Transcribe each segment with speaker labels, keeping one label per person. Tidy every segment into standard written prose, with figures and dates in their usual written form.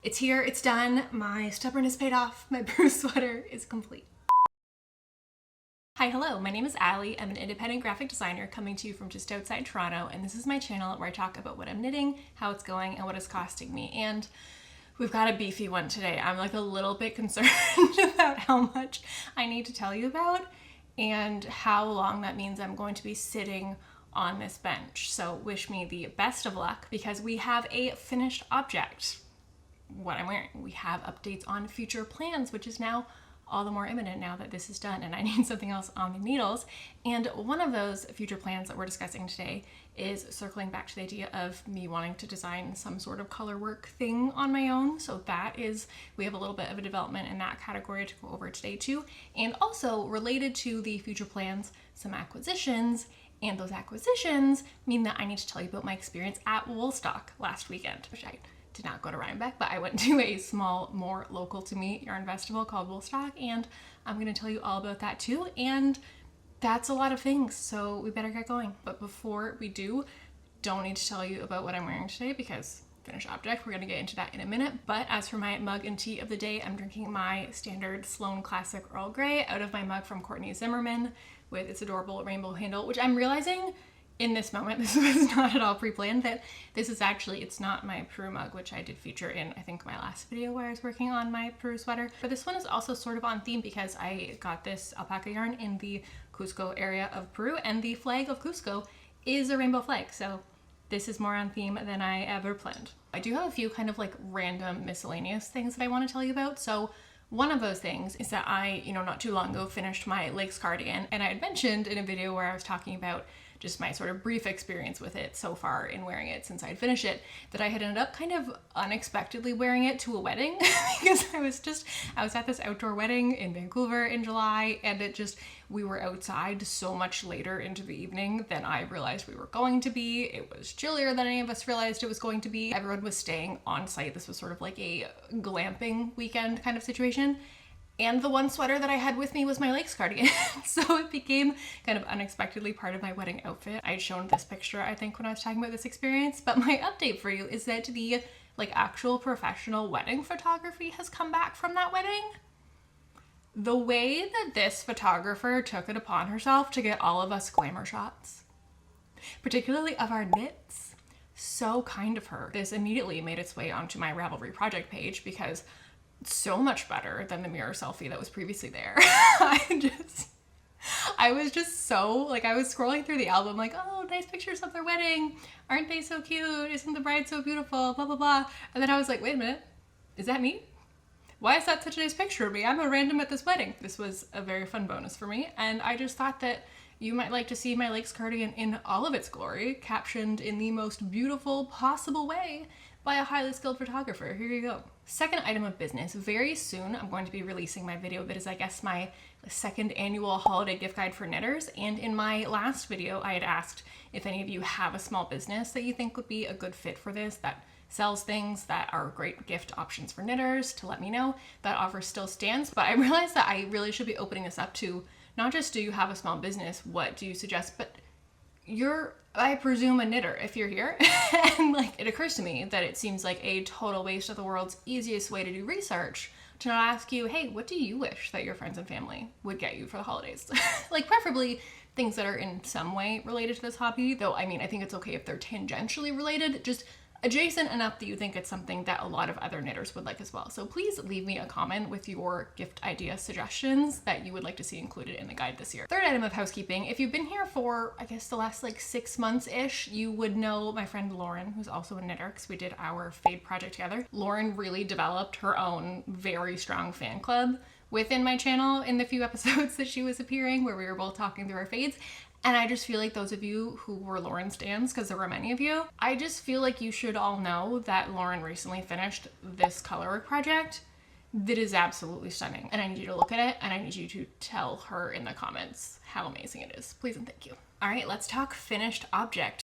Speaker 1: It's here, it's done. My stubbornness paid off. My bruised sweater is complete. Hi, hello, my name is Allie. I'm an independent graphic designer coming to you from just outside Toronto, and this is my channel where I talk about what I'm knitting, how it's going, and what it's costing me. And we've got a beefy one today. I'm like a little bit concerned about how much I need to tell you about and how long that means I'm going to be sitting on this bench. So wish me the best of luck because we have a finished object. What I'm wearing. We have updates on future plans, which is now all the more imminent now that this is done and I need something else on the needles. And one of those future plans that we're discussing today is circling back to the idea of me wanting to design some sort of color work thing on my own. So that is, we have a little bit of a development in that category to go over today too. And also related to the future plans, some acquisitions, and those acquisitions mean that I need to tell you about my experience at Woolstock last weekend, which I did not go to Rhinebeck, but I went to a small, more local to me yarn festival called Woolstock, and I'm going to tell you all about that too. And that's a lot of things, so we better get going. But before we do, don't need to tell you about what I'm wearing today because finished object, we're going to get into that in a minute. But as for my mug and tea of the day, I'm drinking my standard Sloan Classic Earl Grey out of my mug from Courtney Zimmerman with its adorable rainbow handle, which I'm realizing in this moment, this was not at all pre-planned, that this is actually, it's not my Peru mug, which I did feature in, I think, my last video where I was working on my Peru sweater. But this one is also sort of on theme because I got this alpaca yarn in the Cusco area of Peru, and the flag of Cusco is a rainbow flag. So this is more on theme than I ever planned. I do have a few kind of like random miscellaneous things that I want to tell you about. So one of those things is that I, not too long ago finished my Lakes cardigan, and I had mentioned in a video where I was talking about just my sort of brief experience with it so far in wearing it since I'd finished it, that I had ended up kind of unexpectedly wearing it to a wedding because I was at this outdoor wedding in Vancouver in July, and we were outside so much later into the evening than I realized we were going to be. It was chillier than any of us realized it was going to be. Everyone was staying on site. This was sort of like a glamping weekend kind of situation. And the one sweater that I had with me was my Lakes cardigan. So it became kind of unexpectedly part of my wedding outfit. I had shown this picture, I think, when I was talking about this experience, but my update for you is that the actual professional wedding photography has come back from that wedding. The way that this photographer took it upon herself to get all of us glamour shots, particularly of our knits, so kind of her. This immediately made its way onto my Ravelry project page because so much better than the mirror selfie that was previously there. I was just so, I was scrolling through the album like, oh, nice pictures of their wedding. Aren't they so cute? Isn't the bride so beautiful? Blah, blah, blah. And then I was like, wait a minute, is that me? Why is that such a nice picture of me? I'm a random at this wedding. This was a very fun bonus for me. And I just thought that you might like to see my Lakes cardigan in all of its glory, captioned in the most beautiful possible way by a highly skilled photographer. Here you go. Second item of business. Very soon I'm going to be releasing my video that is, I guess, my second annual holiday gift guide for knitters. And in my last video, I had asked if any of you have a small business that you think would be a good fit for this, that sells things that are great gift options for knitters, to let me know. That offer still stands, but I realized that I really should be opening this up to not just do you have a small business, what do you suggest, but you're, I presume, a knitter if you're here. And it occurs to me that it seems like a total waste of the world's easiest way to do research to not ask you, hey, what do you wish that your friends and family would get you for the holidays? Preferably things that are in some way related to this hobby, though I think it's okay if they're tangentially related, just adjacent enough that you think it's something that a lot of other knitters would like as well. So please leave me a comment with your gift idea suggestions that you would like to see included in the guide this year. Third item of housekeeping. If you've been here for, I guess, the last 6 months-ish, you would know my friend Lauren, who's also a knitter, because we did our Fade project together. Lauren really developed her own very strong fan club within my channel in the few episodes that she was appearing where we were both talking through our fades. And I just feel like those of you who were Lauren stans, because there were many of you, I just feel like you should all know that Lauren recently finished this colorwork project that is absolutely stunning. And I need you to look at it, and I need you to tell her in the comments how amazing it is. Please and thank you. All right, let's talk finished object.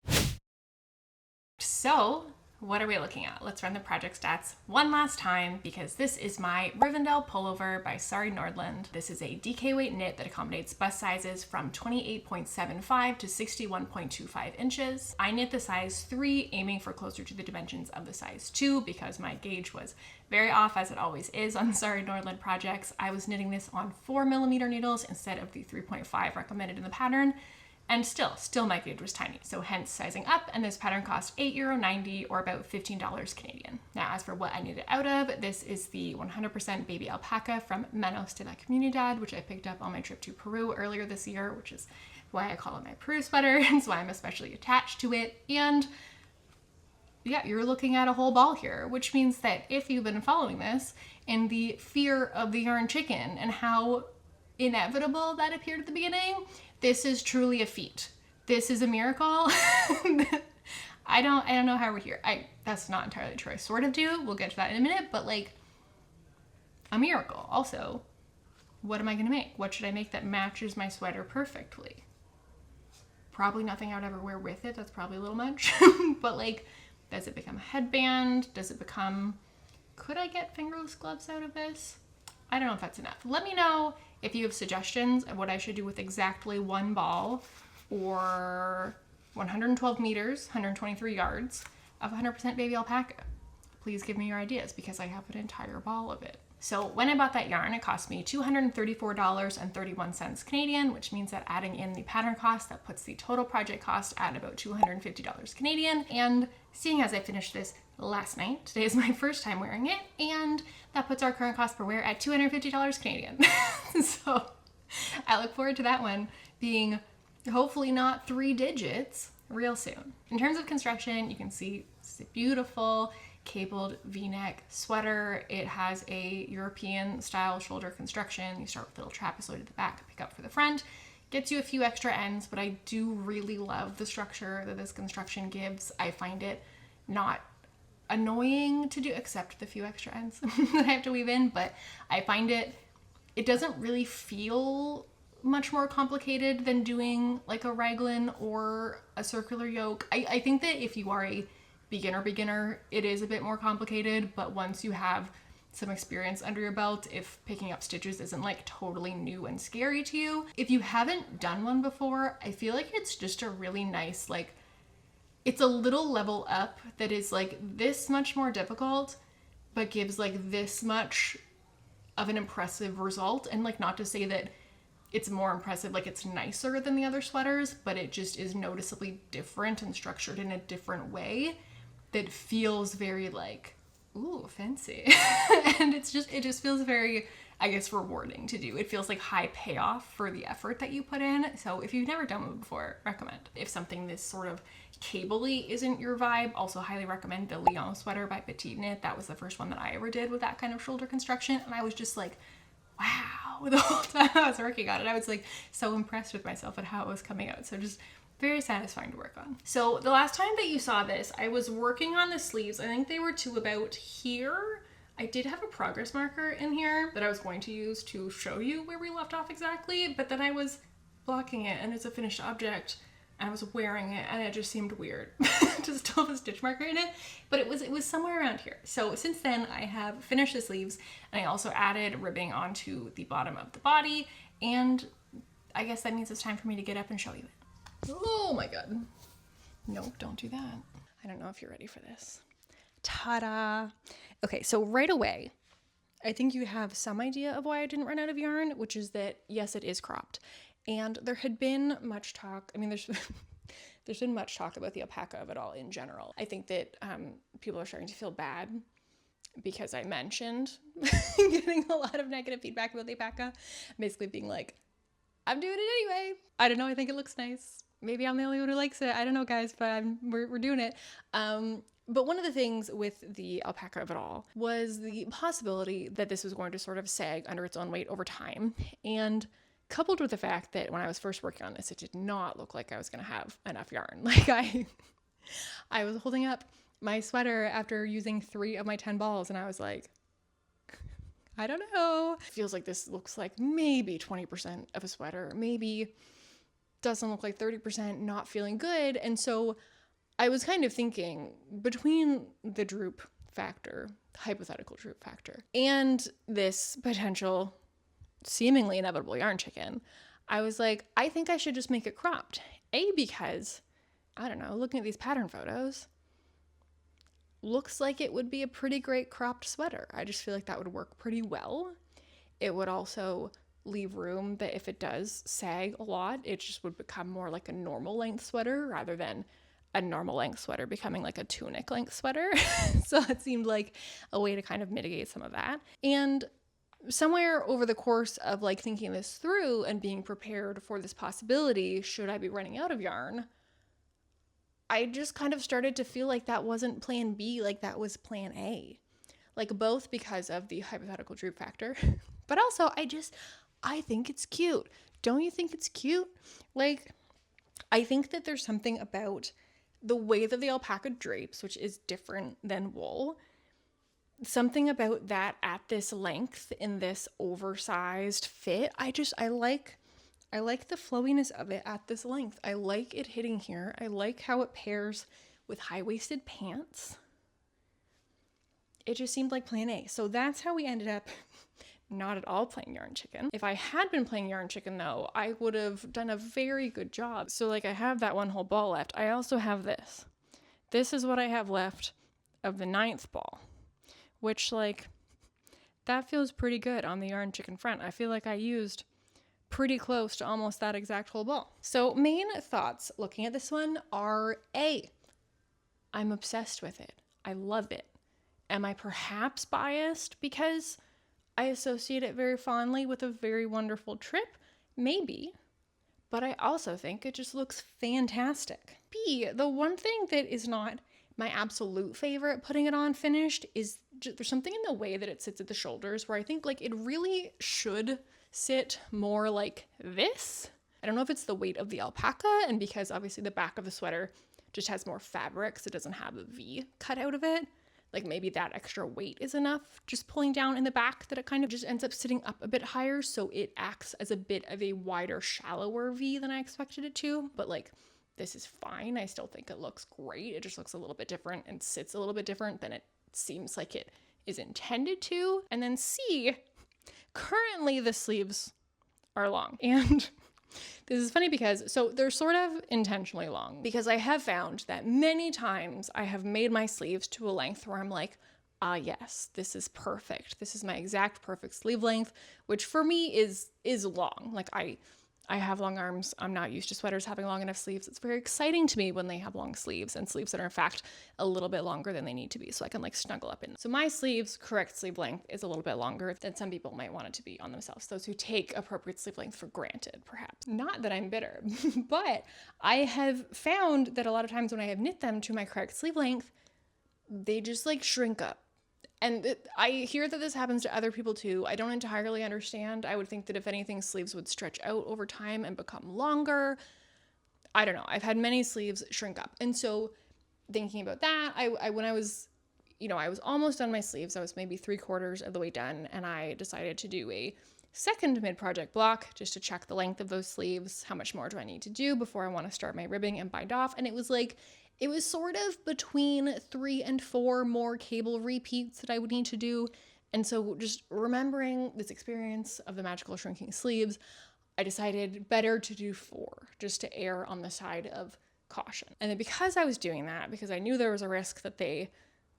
Speaker 1: So what are we looking at? Let's run the project stats one last time because this is my Rivendell pullover by Sari Nordland. This is a DK weight knit that accommodates bust sizes from 28.75 to 61.25 inches. I knit the size 3, aiming for closer to the dimensions of the size 2 because my gauge was very off, as it always is on Sari Nordland projects. I was knitting this on 4mm needles instead of the 3.5 recommended in the pattern. And still my gauge was tiny, so hence sizing up, and this pattern cost €8.90 or about $15 Canadian. Now, as for what I knit it out of, this is the 100% baby alpaca from Manos de la Comunidad, which I picked up on my trip to Peru earlier this year, which is why I call it my Peru sweater, and why I'm especially attached to it. And yeah, you're looking at a whole ball here, which means that if you've been following this and the fear of the yarn chicken and how inevitable that appeared at the beginning, this is truly a feat. This is a miracle. I don't know how we're here. That's not entirely true. I sort of do. We'll get to that in a minute, but like a miracle. Also, what am I gonna make? What should I make that matches my sweater perfectly? Probably nothing I would ever wear with it. That's probably a little much. But like, does it become a headband? Does it become, could I get fingerless gloves out of this? I don't know if that's enough. Let me know if you have suggestions of what I should do with exactly one ball or 112 meters, 123 yards of 100% baby alpaca. Please give me your ideas because I have an entire ball of it. So when I bought that yarn, it cost me $234.31 Canadian, which means that adding in the pattern cost, that puts the total project cost at about $250 Canadian. And seeing as I finished this last night, today is my first time wearing it, and that puts our current cost per wear at $250 Canadian. So I look forward to that one being hopefully not 3 digits real soon. In terms of construction, you can see it's a beautiful cabled V-neck sweater. It has a European style shoulder construction. You start with a little trapezoid at the back, pick up for the front. Gets you a few extra ends, but I do really love the structure that this construction gives. I find it not annoying to do, except the few extra ends that I have to weave in, but I find it doesn't really feel much more complicated than doing like a raglan or a circular yoke. I think that if you are a beginner, it is a bit more complicated, but once you have some experience under your belt, if picking up stitches isn't like totally new and scary to you, if you haven't done one before, I feel like it's just a really nice, like, it's a little level up that is like this much more difficult, but gives like this much of an impressive result. And like, not to say that it's more impressive, like it's nicer than the other sweaters, but it just is noticeably different and structured in a different way that feels very like, ooh, fancy. And it just feels very, I guess, rewarding to do. It feels like high payoff for the effort that you put in. So if you've never done one before, recommend. If something this sort of cable-y isn't your vibe, also highly recommend the Lyon sweater by Petite Knit. That was the first one that I ever did with that kind of shoulder construction. And I was just like, wow, the whole time I was working on it. I was like so impressed with myself at how it was coming out. So just very satisfying to work on. So the last time that you saw this, I was working on the sleeves. I think they were to about here. I did have a progress marker in here that I was going to use to show you where we left off exactly, but then I was blocking it and it's a finished object. I was wearing it and it just seemed weird to still have a stitch marker in it, but it was somewhere around here. So since then I have finished the sleeves and I also added ribbing onto the bottom of the body, and I guess that means it's time for me to get up and show you it. Oh my god. Nope, don't do that. I don't know if you're ready for this. Ta-da! Okay, so right away, I think you have some idea of why I didn't run out of yarn, which is that, yes, it is cropped. And there had been much talk, I mean, there's been much talk about the alpaca of it all in general. I think that people are starting to feel bad because I mentioned getting a lot of negative feedback about the alpaca, basically being like, I'm doing it anyway. I don't know, I think it looks nice. Maybe I'm the only one who likes it. I don't know, guys, but we're doing it. But one of the things with the alpaca of it all was the possibility that this was going to sort of sag under its own weight over time. And coupled with the fact that when I was first working on this, it did not look like I was going to have enough yarn. Like I was holding up my sweater after using 3 of my 10 balls and I was like, I don't know. It feels like this looks like maybe 20% of a sweater, maybe doesn't look like 30%, not feeling good. And so I was kind of thinking between the droop factor, the hypothetical droop factor, and this potential seemingly inevitable yarn chicken, I was like, I think I should just make it cropped. Because, I don't know, looking at these pattern photos, looks like it would be a pretty great cropped sweater. I just feel like that would work pretty well. It would also leave room that if it does sag a lot, it just would become more like a normal length sweater rather than a normal length sweater becoming like a tunic length sweater. So it seemed like a way to kind of mitigate some of that. And somewhere over the course of like thinking this through and being prepared for this possibility, should I be running out of yarn, I just kind of started to feel like that wasn't plan B, like that was plan A. Like both because of the hypothetical droop factor, but also I think it's cute. Don't you think it's cute? Like, I think that there's something about the way that the alpaca drapes, which is different than wool, something about that at this length in this oversized fit. I like the flowiness of it at this length. I like it hitting here. I like how it pairs with high-waisted pants. It just seemed like plan A. So that's how we ended up not at all playing yarn chicken. If I had been playing yarn chicken though, I would have done a very good job. So like I have that one whole ball left. I also have this. This is what I have left of the 9th ball, which like, that feels pretty good on the yarn chicken front. I feel like I used pretty close to almost that exact whole ball. So main thoughts looking at this one are A, I'm obsessed with it. I love it. Am I perhaps biased because I associate it very fondly with a very wonderful trip? Maybe. But I also think it just looks fantastic. B, the one thing that is not my absolute favorite putting it on finished is just, there's something in the way that it sits at the shoulders where I think like it really should sit more like this. I don't know if it's the weight of the alpaca and because obviously the back of the sweater just has more fabric so it doesn't have a V cut out of it. Like maybe that extra weight is enough just pulling down in the back that it kind of just ends up sitting up a bit higher so it acts as a bit of a wider, shallower V than I expected it to. But like this is fine. I still think it looks great. It just looks a little bit different and sits a little bit different than it seems like it is intended to. And then C, currently the sleeves are long. And this is funny because, so they're sort of intentionally long because I have found that many times I have made my sleeves to a length where I'm like, ah, yes, this is perfect. This is my exact perfect sleeve length, which for me is long. Like I have long arms. I'm not used to sweaters having long enough sleeves. It's very exciting to me when they have long sleeves and sleeves that are in fact a little bit longer than they need to be so I can like snuggle up in them. So my sleeves, correct sleeve length is a little bit longer than some people might want it to be on themselves. Those who take appropriate sleeve length for granted, perhaps. Not that I'm bitter, but I have found that a lot of times when I have knit them to my correct sleeve length, they just like shrink up. And I hear that this happens to other people too. I don't entirely understand. I would think that if anything, sleeves would stretch out over time and become longer. I don't know. I've had many sleeves shrink up. And so thinking about that, when I was, I was almost done my sleeves. I was maybe 3/4 of the way done. And I decided to do a second mid-project block just to check the length of those sleeves. How much more do I need to do before I want to start my ribbing and bind off? And it was sort of between 3 and 4 more cable repeats that I would need to do. And so just remembering this experience of the magical shrinking sleeves, I decided better to do 4 just to err on the side of caution. And then because I was doing that, because I knew there was a risk that they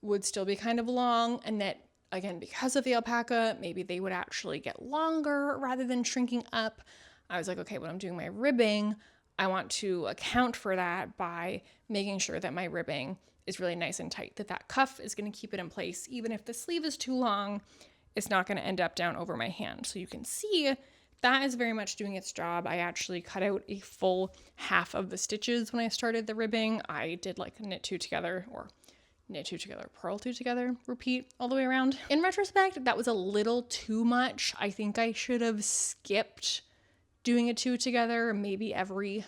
Speaker 1: would still be kind of long and that, again, because of the alpaca, maybe they would actually get longer rather than shrinking up, I was like, okay, when I'm doing my ribbing, I want to account for that by making sure that my ribbing is really nice and tight, that cuff is going to keep it in place. Even if the sleeve is too long, it's not going to end up down over my hand. So you can see that is very much doing its job. I actually cut out a full half of the stitches when I started the ribbing. I did like knit 2 together or knit 2 together, purl 2 together, repeat all the way around. In retrospect, that was a little too much. I think I should have skipped doing a 2 together, maybe every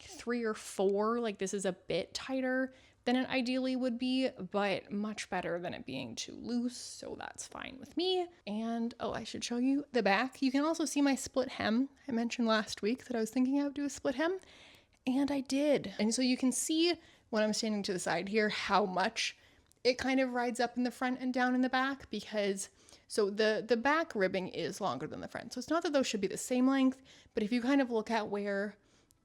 Speaker 1: 3 or 4. Like this is a bit tighter than it ideally would be, but much better than it being too loose. So that's fine with me. And oh, I should show you the back. You can also see my split hem. I mentioned last week that I was thinking I would do a split hem, and I did. And so you can see when I'm standing to the side here, how much it kind of rides up in the front and down in the back, because so the back ribbing is longer than the front. So it's not that those should be the same length, but if you kind of look at where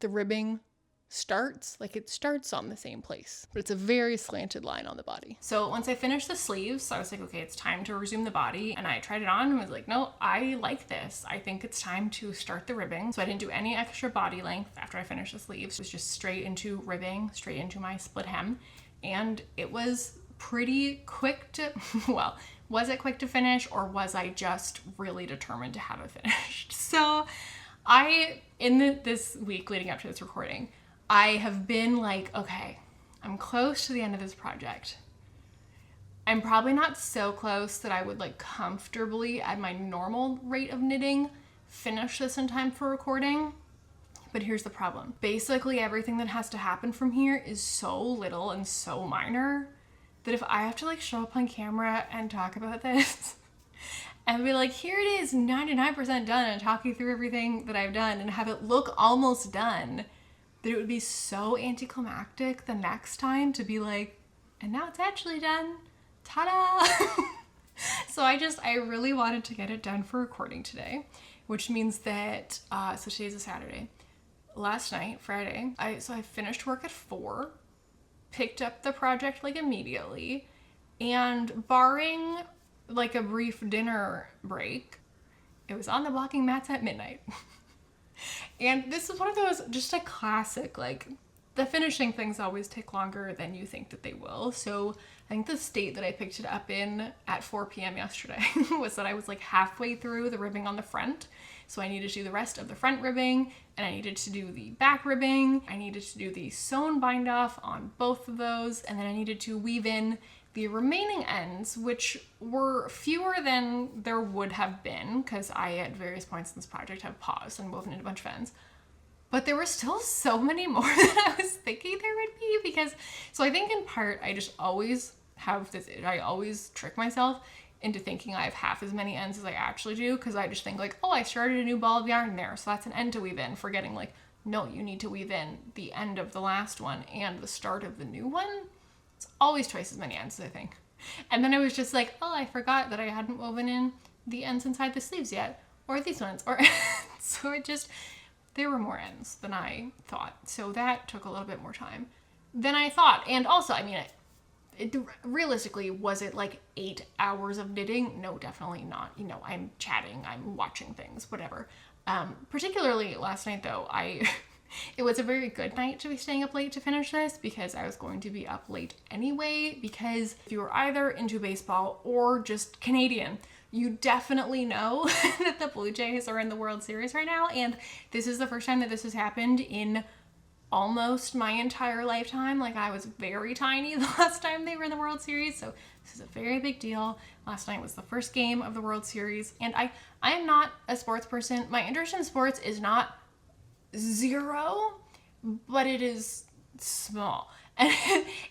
Speaker 1: the ribbing starts, like it starts on the same place, but it's a very slanted line on the body. So once I finished the sleeves, I was like, okay, it's time to resume the body. And I tried it on and was like, no, I like this. I think it's time to start the ribbing. So I didn't do any extra body length after I finished the sleeves. It was just straight into ribbing, straight into my split hem. And it was pretty quick to, well, was it quick to finish, or was I just really determined to have it finished? So this week leading up to this recording, I have been like, okay, I'm close to the end of this project. I'm probably not so close that I would like comfortably at my normal rate of knitting finish this in time for recording. But here's the problem. Basically everything that has to happen from here is so little and so minor that if I have to like show up on camera and talk about this and be like, here it is, 99% done, and talk you through everything that I've done and have it look almost done, that it would be so anticlimactic the next time to be like, and now it's actually done. Ta-da! So I really wanted to get it done for recording today, which means that, so today's a Saturday. Last night, Friday, I finished work at 4, picked up the project like immediately, and barring like a brief dinner break, it was on the blocking mats at midnight. And this is one of those, just a classic, like the finishing things always take longer than you think that they will. So I think the state that I picked it up in at 4 p.m. yesterday was that I was like halfway through the ribbing on the front. So I needed to do the rest of the front ribbing, and I needed to do the back ribbing. I needed to do the sewn bind off on both of those. And then I needed to weave in the remaining ends, which were fewer than there would have been, because I at various points in this project have paused and woven in a bunch of ends. But there were still so many more than I was thinking there would be, because, so I think in part, I just always have this, I always trick myself into thinking I have half as many ends as I actually do, because I just think like, oh, I started a new ball of yarn there, so that's an end to weave in, forgetting like, no, you need to weave in the end of the last one and the start of the new one. It's always twice as many ends, I think. And then I was just like, oh, I forgot that I hadn't woven in the ends inside the sleeves yet, or these ones, or so it just, there were more ends than I thought. So that took a little bit more time than I thought. And also, I mean, realistically, was it like 8 hours of knitting? No, definitely not. You know, I'm chatting, I'm watching things, whatever. Particularly last night though, it was a very good night to be staying up late to finish this, because I was going to be up late anyway, because if you are either into baseball or just Canadian, you definitely know that the Blue Jays are in the World Series right now, and this is the first time that this has happened in almost my entire lifetime. Like, I was very tiny the last time they were in the World Series, so this is a very big deal. Last night was the first game of the World Series, and I am not a sports person. My interest in sports is not zero, but it is small. And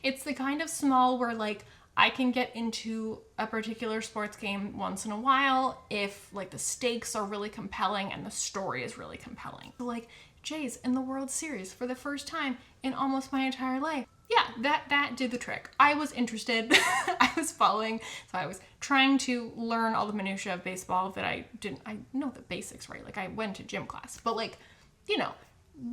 Speaker 1: it's the kind of small where like I can get into a particular sports game once in a while if like the stakes are really compelling and the story is really compelling. Like Jays in the World Series for the first time in almost my entire life. Yeah, that did the trick. I was interested. I was following. So I was trying to learn all the minutiae of baseball that I know the basics, right? Like I went to gym class, but like, you know,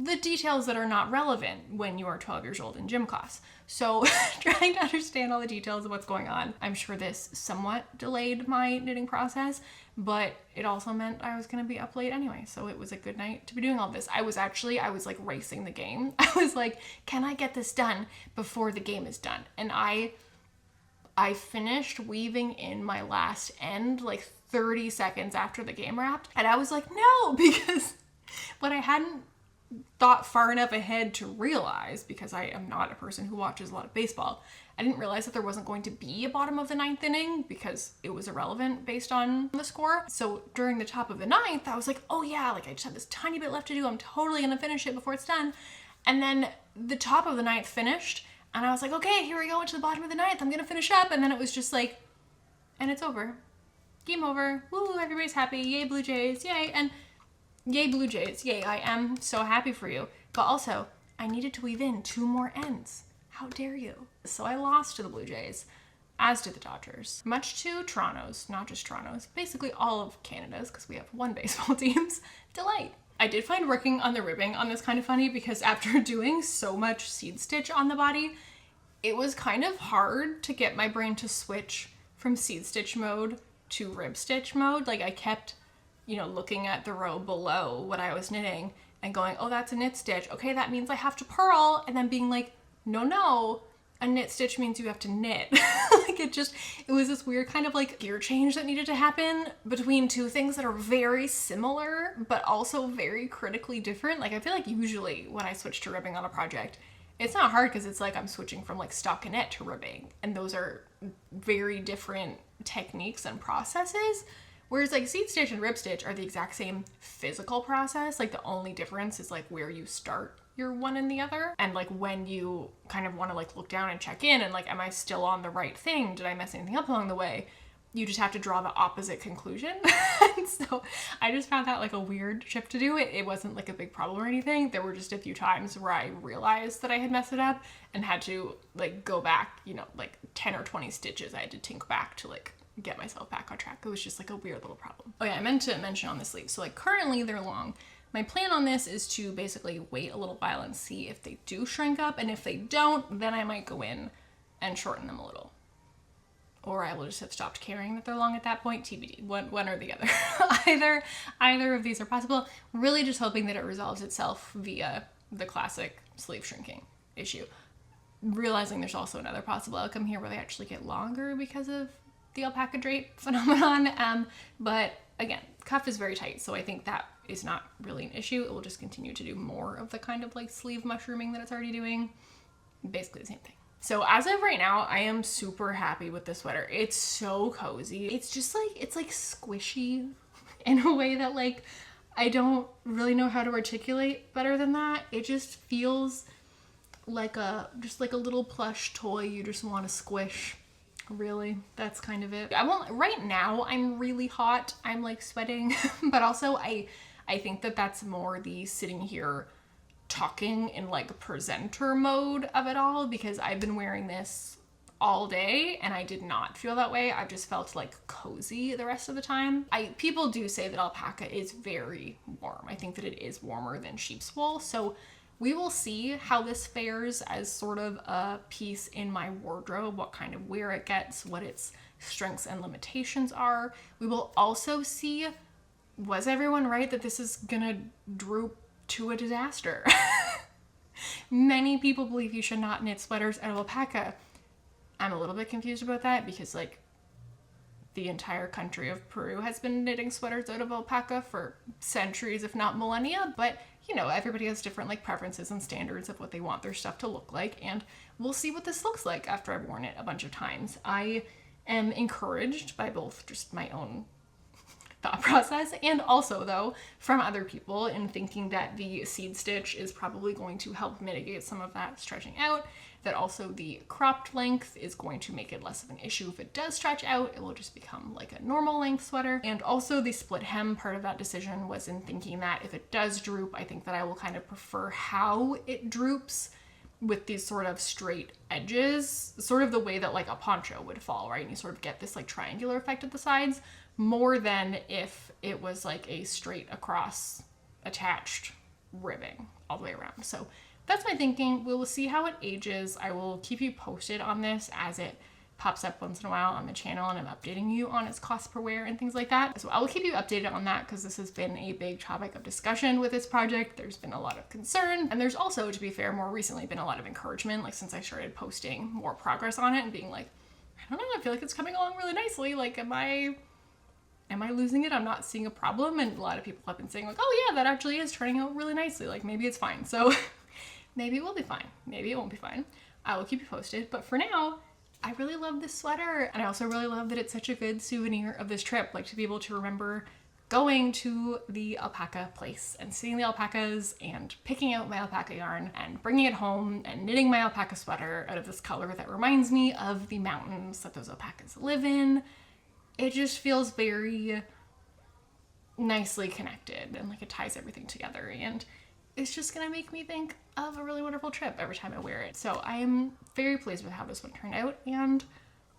Speaker 1: the details that are not relevant when you are 12 years old in gym class. So trying to understand all the details of what's going on. I'm sure this somewhat delayed my knitting process, but it also meant I was going to be up late anyway. So it was a good night to be doing all this. I was like racing the game. I was like, can I get this done before the game is done? And I finished weaving in my last end like 30 seconds after the game wrapped. And I was like, no, because what I hadn't thought far enough ahead to realize, because I am not a person who watches a lot of baseball, I didn't realize that there wasn't going to be a bottom of the 9th inning because it was irrelevant based on the score. So during the top of the 9th, I was like, oh yeah, like I just have this tiny bit left to do. I'm totally gonna finish it before it's done. And then the top of the 9th finished, and I was like, okay, here we go into the bottom of the 9th. I'm gonna finish up. And then it was just like, and it's over. Game over. Woo, everybody's happy. Yay, Blue Jays. Yay. And yay, Blue Jays. Yay, I am so happy for you. But also, I needed to weave in 2 more ends How dare you? So I lost to the Blue Jays, as did the Dodgers. Much to Toronto's, not just Toronto's, basically all of Canada's, because we have one baseball team's delight. I did find working on the ribbing on this kind of funny because after doing so much seed stitch on the body, it was kind of hard to get my brain to switch from seed stitch mode to rib stitch mode. Like I kept, looking at the row below what I was knitting and going, oh, that's a knit stitch. Okay, that means I have to purl. And then being like, no, a knit stitch means you have to knit. Like it was this weird kind of like gear change that needed to happen between two things that are very similar, but also very critically different. Like I feel like usually when I switch to ribbing on a project, it's not hard because it's like I'm switching from like stockinette to ribbing, and those are very different techniques and processes. Whereas like seed stitch and rib stitch are the exact same physical process. Like the only difference is like where you start your one and the other, and like when you kind of want to like look down and check in and like, am I still on the right thing? Did I mess anything up along the way? You just have to draw the opposite conclusion. And so I just found that like a weird shift to do. It wasn't like a big problem or anything. There were just a few times where I realized that I had messed it up and had to like go back, like 10 or 20 stitches I had to tink back to like get myself back on track. It was just like a weird little problem. Oh yeah, I meant to mention on the sleeves. So like currently they're long. My plan on this is to basically wait a little while and see if they do shrink up, and if they don't, then I might go in and shorten them a little. Or I will just have stopped caring that they're long at that point, TBD, one or the other. Either of these are possible. Really just hoping that it resolves itself via the classic sleeve shrinking issue. Realizing there's also another possible outcome here where they actually get longer because of the alpaca drape phenomenon. But again, cuff is very tight, so I think that is not really an issue. It will just continue to do more of the kind of like sleeve mushrooming that it's already doing. Basically the same thing. So as of right now, I am super happy with this sweater. It's so cozy. It's just like, it's like squishy in a way that like, I don't really know how to articulate better than that. It just feels like just like a little plush toy you just want to squish. Really, that's kind of it. Right now I'm really hot. I'm like sweating, but also I think that that's more the sitting here talking in like presenter mode of it all, because I've been wearing this all day and I did not feel that way. I just felt like cozy the rest of the time. People do say that alpaca is very warm. I think that it is warmer than sheep's wool. So we will see how this fares as sort of a piece in my wardrobe, what kind of wear it gets, what its strengths and limitations are. We will also see, was everyone right that this is gonna droop to a disaster? Many people believe you should not knit sweaters out of alpaca. I'm a little bit confused about that because like the entire country of Peru has been knitting sweaters out of alpaca for centuries, if not millennia, but everybody has different like preferences and standards of what they want their stuff to look like, and we'll see what this looks like after I've worn it a bunch of times. I am encouraged by both just my own thought process and also though from other people in thinking that the seed stitch is probably going to help mitigate some of that stretching out, that also the cropped length is going to make it less of an issue. If it does stretch out, it will just become like a normal length sweater. And also the split hem part of that decision was in thinking that if it does droop, I think that I will kind of prefer how it droops with these sort of straight edges, sort of the way that like a poncho would fall, right? And you sort of get this like triangular effect at the sides, more than if it was like a straight across attached ribbing all the way around. So that's my thinking. We will see how it ages. I will keep you posted on this as it pops up once in a while on the channel, and I'm updating you on its cost per wear and things like that. So I will keep you updated on that because this has been a big topic of discussion with this project. There's been a lot of concern, and there's also, to be fair, more recently been a lot of encouragement, like since I started posting more progress on it and being like, I don't know, I feel like it's coming along really nicely. Like, am I losing it? I'm not seeing a problem. And a lot of people have been saying like, oh yeah, that actually is turning out really nicely. Like maybe it's fine. So maybe it will be fine. Maybe it won't be fine. I will keep you posted. But for now, I really love this sweater. And I also really love that it's such a good souvenir of this trip. Like to be able to remember going to the alpaca place and seeing the alpacas and picking out my alpaca yarn and bringing it home and knitting my alpaca sweater out of this color that reminds me of the mountains that those alpacas live in. It just feels very nicely connected and like it ties everything together. And it's just gonna make me think of a really wonderful trip every time I wear it. So I'm very pleased with how this one turned out, and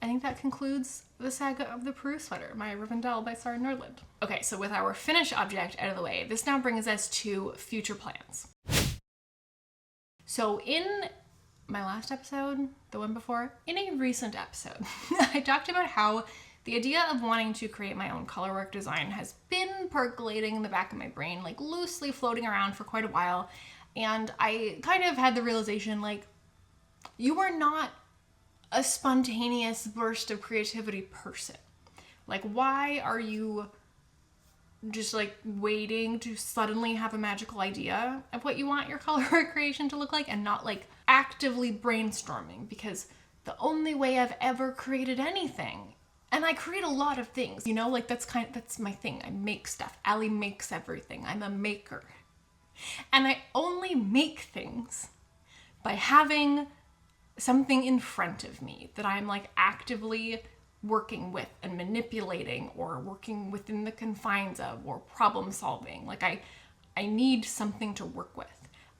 Speaker 1: I think that concludes the saga of the Peru sweater, my Rivendell by Sara Nordland. Okay, so with our finished object out of the way, this now brings us to future plans. So in my last episode, the one before, in a recent episode, I talked about how the idea of wanting to create my own colorwork design has been percolating in the back of my brain, like loosely floating around for quite a while. And I kind of had the realization, like, you are not a spontaneous burst of creativity person. Like, why are you just like waiting to suddenly have a magical idea of what you want your colorwork creation to look like and not like actively brainstorming? Because the only way I've ever created anything, and I create a lot of things, you know, like that's my thing. I make stuff. Allie makes everything. I'm a maker. And I only make things by having something in front of me that I'm like actively working with and manipulating, or working within the confines of, or problem solving. Like I need something to work with.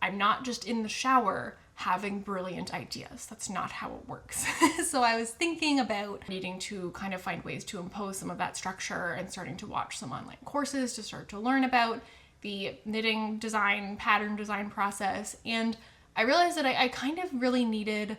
Speaker 1: I'm not just in the shower having brilliant ideas. That's not how it works. So I was thinking about needing to kind of find ways to impose some of that structure and starting to watch some online courses to start to learn about the knitting design, pattern design process. And I realized that I kind of really needed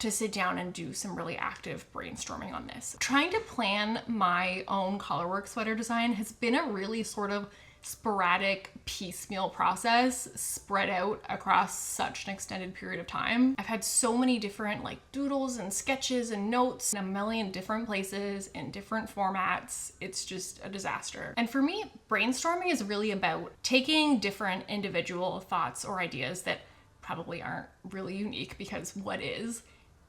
Speaker 1: to sit down and do some really active brainstorming on this. Trying to plan my own colorwork sweater design has been a really sort of sporadic, piecemeal process spread out across such an extended period of time. I've had so many different like doodles and sketches and notes in a million different places in different formats. It's just a disaster. And for me, brainstorming is really about taking different individual thoughts or ideas that probably aren't really unique, because what is,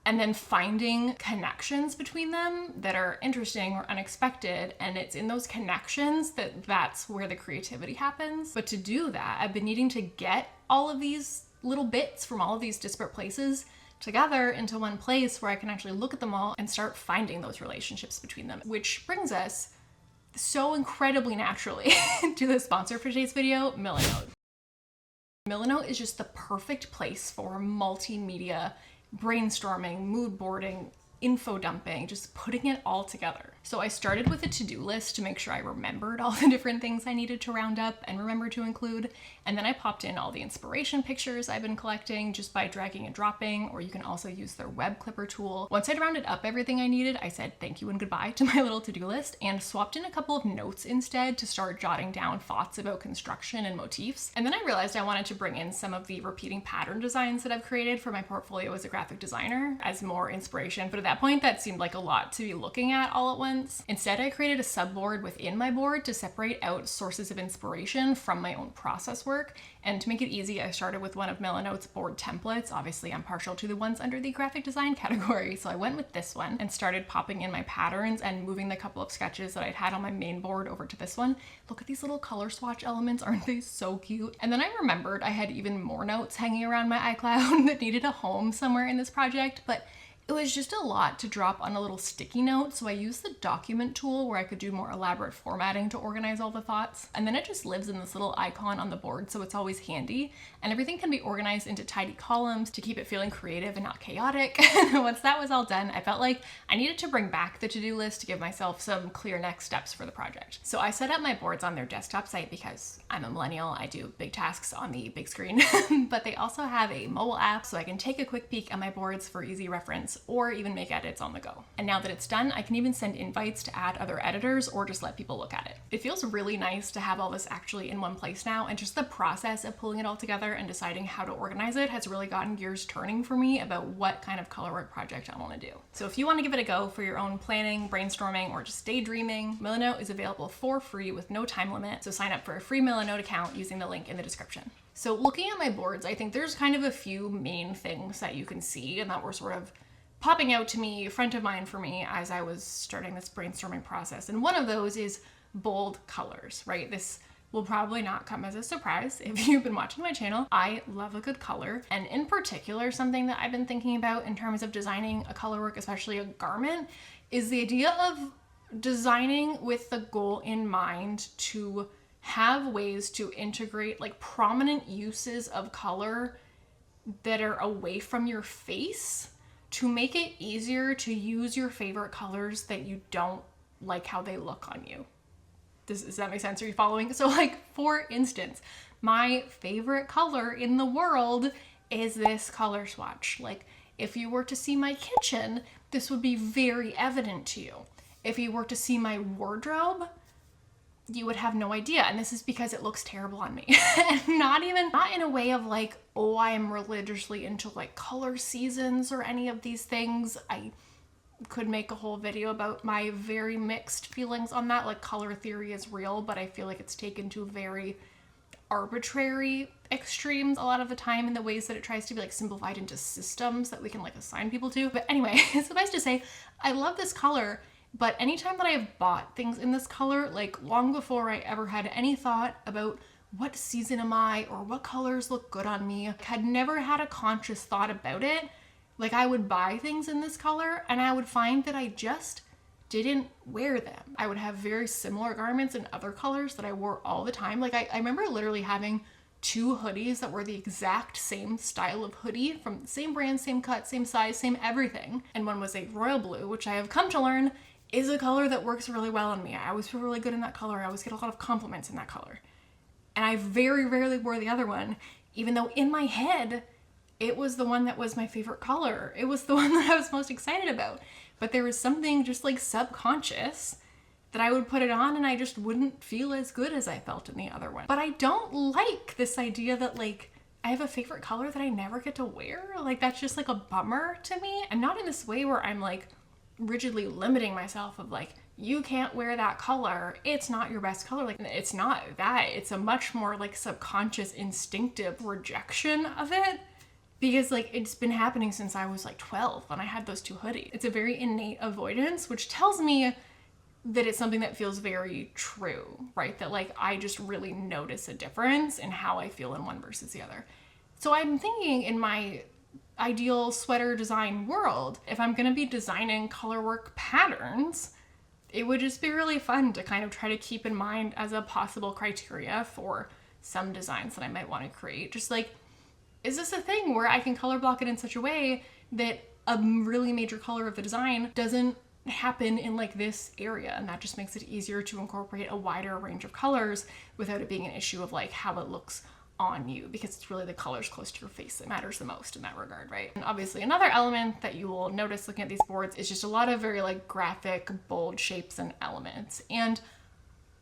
Speaker 1: and then finding connections between them that are interesting or unexpected. And it's in those connections that's where the creativity happens. But to do that, I've been needing to get all of these little bits from all of these disparate places together into one place where I can actually look at them all and start finding those relationships between them. Which brings us so incredibly naturally to the sponsor for today's video, Milanote. Milanote is just the perfect place for multimedia brainstorming, mood boarding, info dumping, just putting it all together. So I started with a to-do list to make sure I remembered all the different things I needed to round up and remember to include. And then I popped in all the inspiration pictures I've been collecting just by dragging and dropping, or you can also use their web clipper tool. Once I'd rounded up everything I needed, I said thank you and goodbye to my little to-do list and swapped in a couple of notes instead to start jotting down thoughts about construction and motifs. And then I realized I wanted to bring in some of the repeating pattern designs that I've created for my portfolio as a graphic designer as more inspiration. But at that point, that seemed like a lot to be looking at all at once. Instead, I created a subboard within my board to separate out sources of inspiration from my own process work. And to make it easy, I started with one of Milanote's board templates. Obviously, I'm partial to the ones under the graphic design category, so I went with this one and started popping in my patterns and moving the couple of sketches that I'd had on my main board over to this one. Look at these little color swatch elements, aren't they so cute? And then I remembered I had even more notes hanging around my iCloud that needed a home somewhere in this project, but it was just a lot to drop on a little sticky note, so I used the document tool where I could do more elaborate formatting to organize all the thoughts. And then it just lives in this little icon on the board, so it's always handy. And everything can be organized into tidy columns to keep it feeling creative and not chaotic. Once that was all done, I felt like I needed to bring back the to-do list to give myself some clear next steps for the project. So I set up my boards on their desktop site because I'm a millennial, I do big tasks on the big screen, but they also have a mobile app so I can take a quick peek at my boards for easy reference, or even make edits on the go. And now that it's done, I can even send invites to add other editors or just let people look at it. It feels really nice to have all this actually in one place now, and just the process of pulling it all together and deciding how to organize it has really gotten gears turning for me about what kind of colorwork project I want to do. So if you want to give it a go for your own planning, brainstorming, or just daydreaming, Milanote is available for free with no time limit, so sign up for a free Milanote account using the link in the description. So looking at my boards, I think there's kind of a few main things that you can see and that were sort of popping out to me, front of mind for me as I was starting this brainstorming process. And one of those is bold colors, right? This will probably not come as a surprise if you've been watching my channel. I love a good color. And in particular, something that I've been thinking about in terms of designing a colorwork, especially a garment, is the idea of designing with the goal in mind to have ways to integrate like prominent uses of color that are away from your face to make it easier to use your favorite colors that you don't like how they look on you. Does that make sense? Are you following? So like, for instance, my favorite color in the world is this color swatch. Like, if you were to see my kitchen, this would be very evident to you. If you were to see my wardrobe, you would have no idea. And this is because it looks terrible on me. And not in a way of like, oh, I am religiously into like color seasons or any of these things. I could make a whole video about my very mixed feelings on that. Like, color theory is real, but I feel like it's taken to very arbitrary extremes a lot of the time in the ways that it tries to be like simplified into systems that we can like assign people to. But anyway, suffice to say, I love this color, but anytime that I have bought things in this color, like long before I ever had any thought about what season am I or what colors look good on me, had never had a conscious thought about it. Like, I would buy things in this color and I would find that I just didn't wear them. I would have very similar garments in other colors that I wore all the time. Like, I remember literally having 2 hoodies that were the exact same style of hoodie from the same brand, same cut, same size, same everything. And one was a royal blue, which I have come to learn is a color that works really well on me. I always feel really good in that color. I always get a lot of compliments in that color. And I very rarely wore the other one, even though in my head, it was the one that was my favorite color. It was the one that I was most excited about. But there was something just like subconscious that I would put it on and I just wouldn't feel as good as I felt in the other one. But I don't like this idea that like I have a favorite color that I never get to wear. Like, that's just like a bummer to me. And not in this way where I'm like rigidly limiting myself of like, you can't wear that color. It's not your best color. Like, it's not that. It's a much more like subconscious, instinctive rejection of it. Because like, it's been happening since I was like 12 when I had those 2 hoodies. It's a very innate avoidance, which tells me that it's something that feels very true, right? That like, I just really notice a difference in how I feel in one versus the other. So I'm thinking in my ideal sweater design world, if I'm gonna be designing colorwork patterns, it would just be really fun to kind of try to keep in mind as a possible criteria for some designs that I might want to create. Just like, is this a thing where I can color block it in such a way that a really major color of the design doesn't happen in like this area, and that just makes it easier to incorporate a wider range of colors without it being an issue of like how it looks on you, because it's really the colors close to your face that matters the most in that regard, right? And obviously another element that you will notice looking at these boards is just a lot of very like graphic, bold shapes and elements. And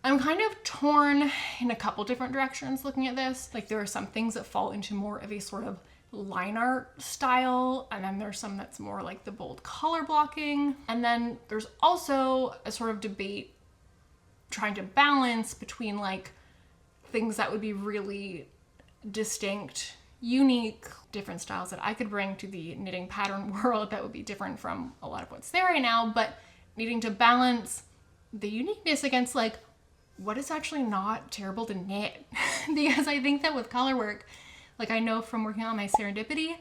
Speaker 1: I'm kind of torn in a couple different directions looking at this. Like, there are some things that fall into more of a sort of line art style, and then there's some that's more like the bold color blocking. And then there's also a sort of debate trying to balance between like things that would be really distinct, unique, different styles that I could bring to the knitting pattern world that would be different from a lot of what's there right now, but needing to balance the uniqueness against like what is actually not terrible to knit. Because I think that with colorwork, like I know from working on my serendipity,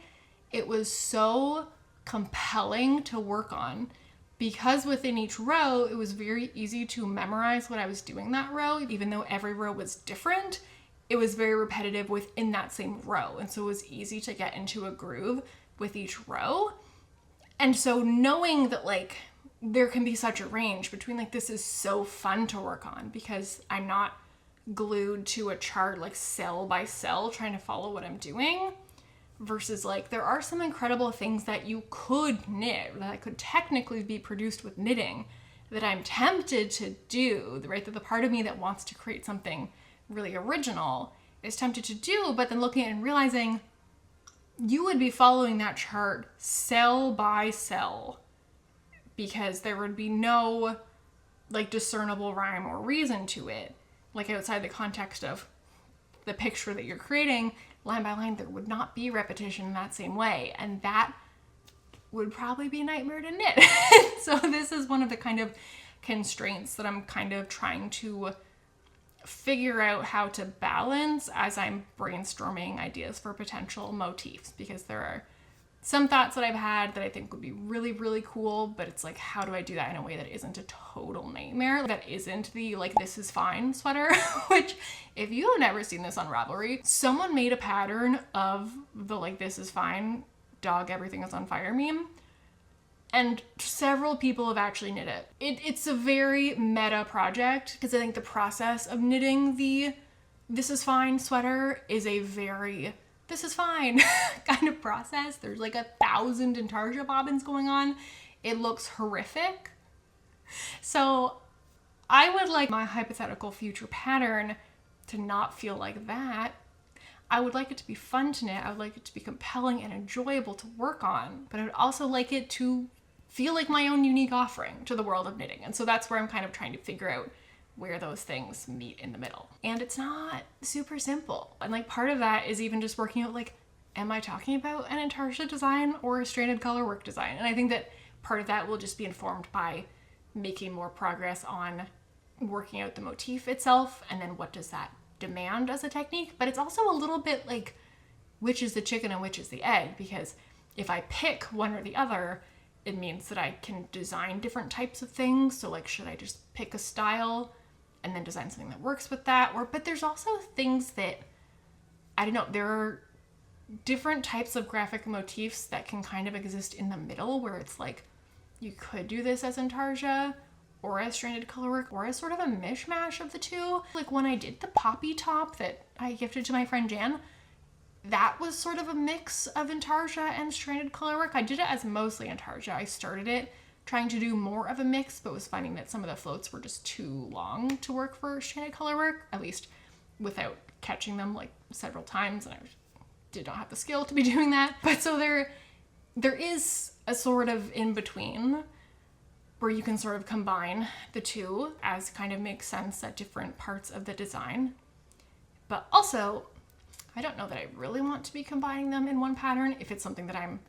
Speaker 1: it was so compelling to work on because within each row, it was very easy to memorize what I was doing that row. Even though every row was different, it was very repetitive within that same row. And so it was easy to get into a groove with each row. And so knowing that like there can be such a range between like, this is so fun to work on because I'm not glued to a chart like cell by cell trying to follow what I'm doing, versus like there are some incredible things that you could knit that could technically be produced with knitting that I'm tempted to do, right? That the part of me that wants to create something really original is tempted to do, but then looking at it and realizing you would be following that chart cell by cell because there would be no like discernible rhyme or reason to it. Like outside the context of the picture that you're creating, line by line, there would not be repetition in that same way. And that would probably be a nightmare to knit. So this is one of the kind of constraints that I'm kind of trying to figure out how to balance as I'm brainstorming ideas for potential motifs, because there are some thoughts that I've had that I think would be really, really cool, but it's like, how do I do that in a way that isn't a total nightmare? That isn't the like, this is fine sweater, which if you have never seen this on Ravelry, someone made a pattern of the like, this is fine, dog, everything is on fire meme. And several people have actually knit it. It's a very meta project because I think the process of knitting the this is fine sweater is a very this is fine kind of process. There's like 1,000 intarsia bobbins going on. It looks horrific. So I would like my hypothetical future pattern to not feel like that. I would like it to be fun to knit. I would like it to be compelling and enjoyable to work on, but I would also like it to feel like my own unique offering to the world of knitting. And so that's where I'm kind of trying to figure out where those things meet in the middle. And it's not super simple. And like part of that is even just working out like, am I talking about an intarsia design or a stranded colorwork design? And I think that part of that will just be informed by making more progress on working out the motif itself and then what does that demand as a technique. But it's also a little bit like, which is the chicken and which is the egg? Because if I pick one or the other, it means that I can design different types of things. So like, should I just pick a style and then design something that works with that? But there's also things that, I don't know, there are different types of graphic motifs that can kind of exist in the middle where it's like, you could do this as intarsia or as stranded colorwork or as sort of a mishmash of the two. Like when I did the poppy top that I gifted to my friend Jan, that was sort of a mix of intarsia and stranded colorwork. I did it as mostly intarsia. I started it trying to do more of a mix, but was finding that some of the floats were just too long to work for stranded colorwork, at least without catching them like several times, and I did not have the skill to be doing that. But so there is a sort of in between where you can sort of combine the two as kind of makes sense at different parts of the design. But also, I don't know that I really want to be combining them in one pattern if it's something that I'm